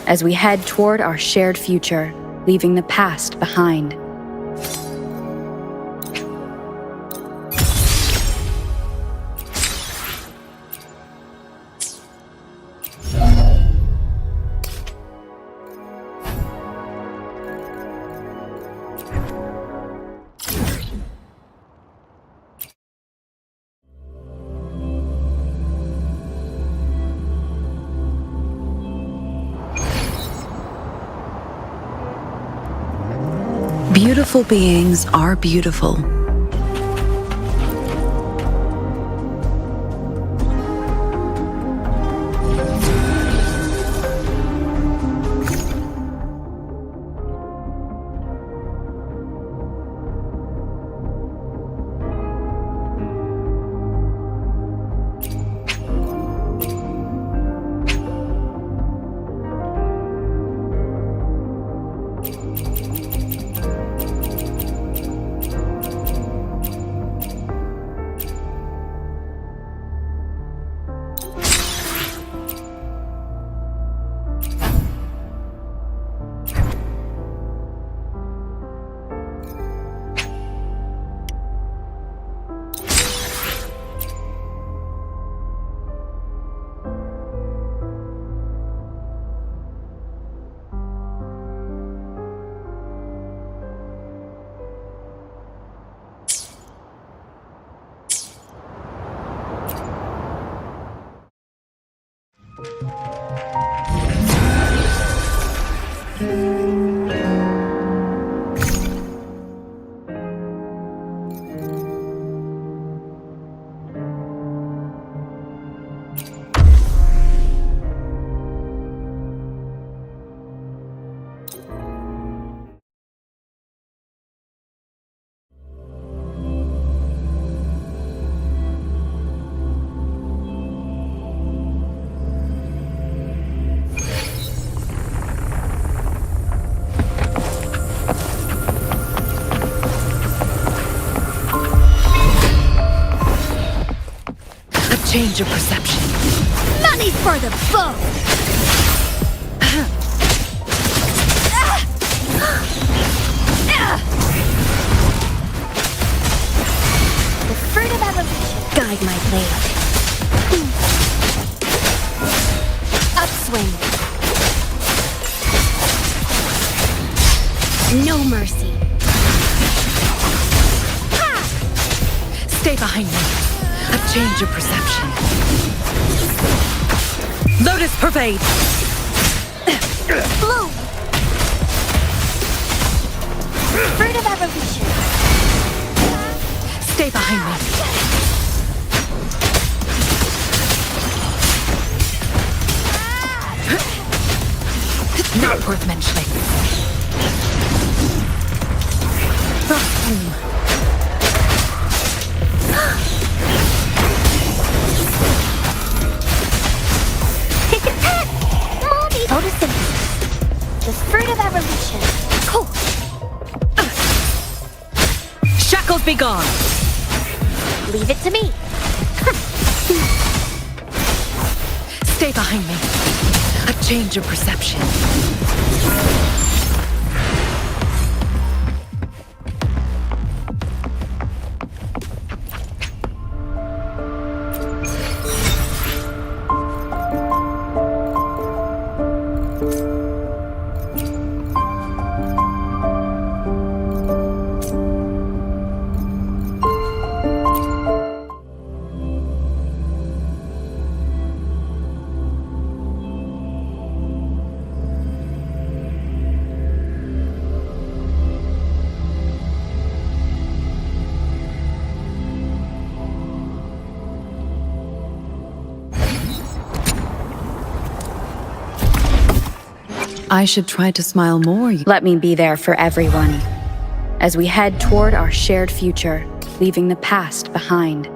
as we head toward our shared future, leaving the past behind. Beautiful beings are beautiful. Change of perception. Money for the boat! The fruit of evolution. Guide my blade. Upswing. No mercy. Stay behind me. A change of perception. Lotus pervade! Bloom! Fruit of evolution. Stay behind me. Not worth mentioning. Photosynthesis. The fruit of evolution. Cool. Shackles be gone. Leave it to me. Stay behind me. A change of perception. I should try to smile more. Let me be there for everyone as we head toward our shared future, leaving the past behind.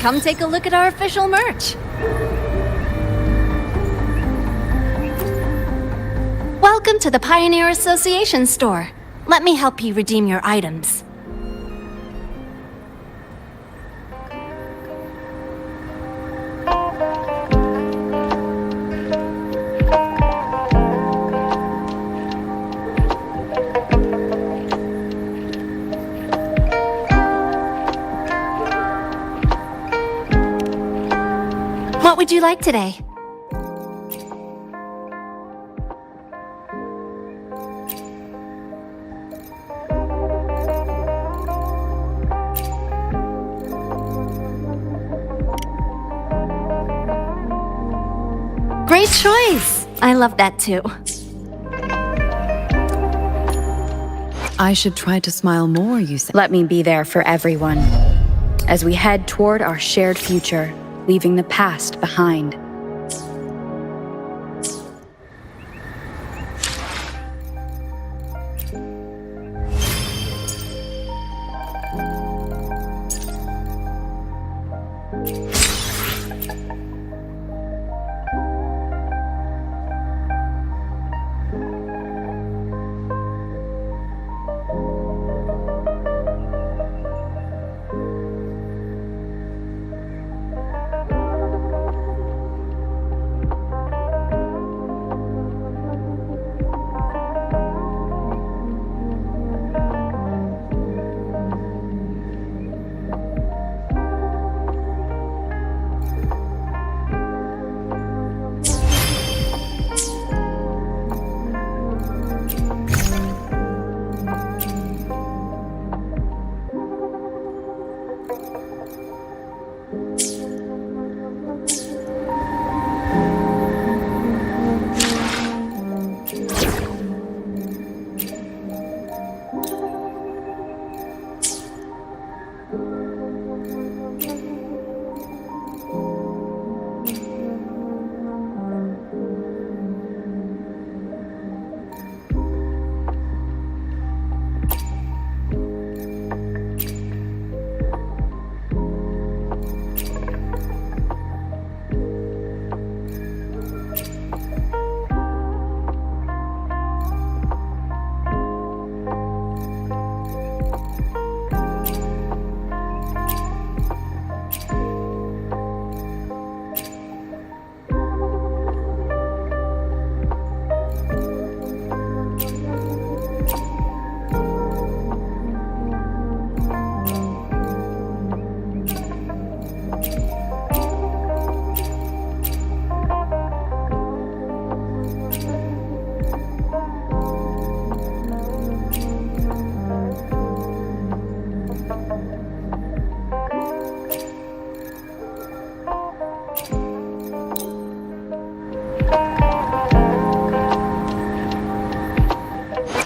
Come take a look at our official merch. Welcome to the Pioneer Association store. Let me help you redeem your items. What would you like today? Great choice! I love that too. I should try to smile more, you say. Let me be there for everyone. As we head toward our shared future, leaving the past behind.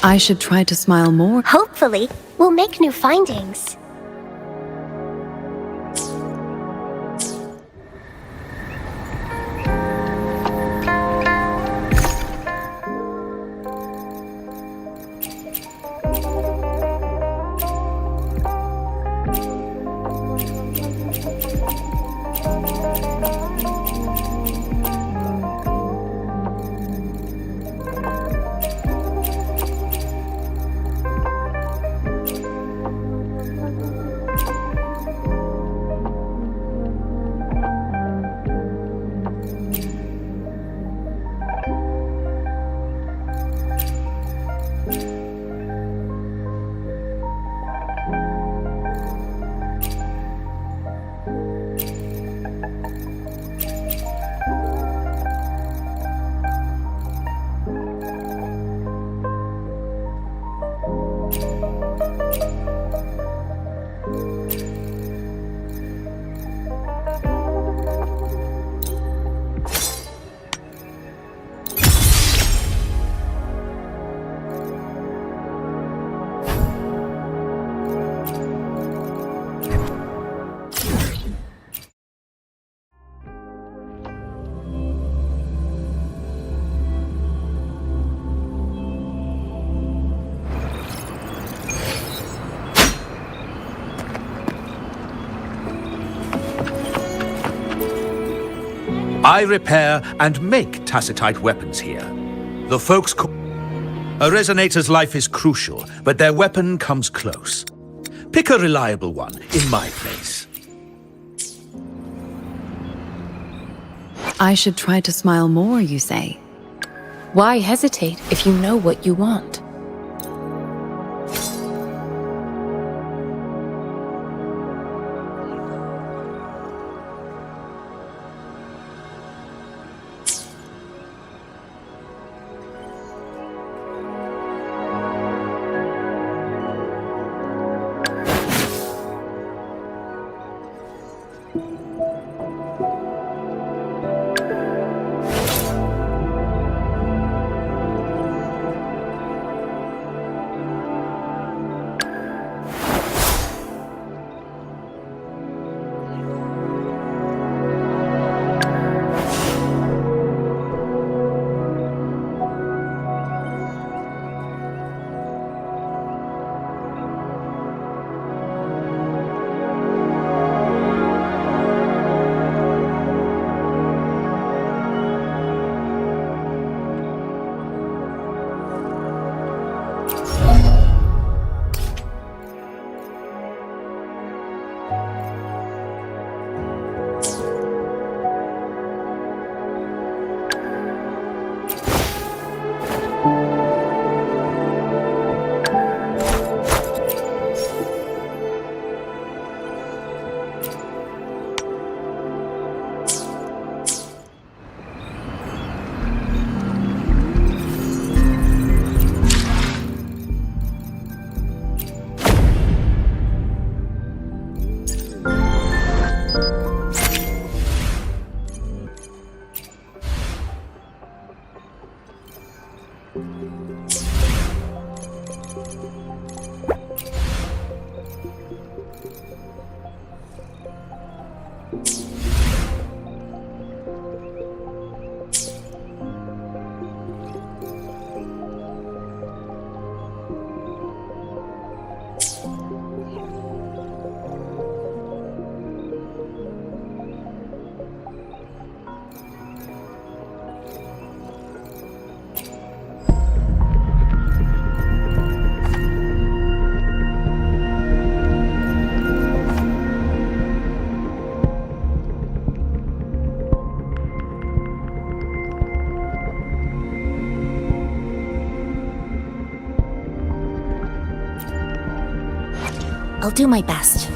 I should try to smile more. Hopefully, we'll make new findings. I repair and make Tacitite weapons here. The folks a Resonator's life is crucial, but their weapon comes close. Pick a reliable one in my place. I should try to smile more, you say? Why hesitate if you know what you want? I'll do my best.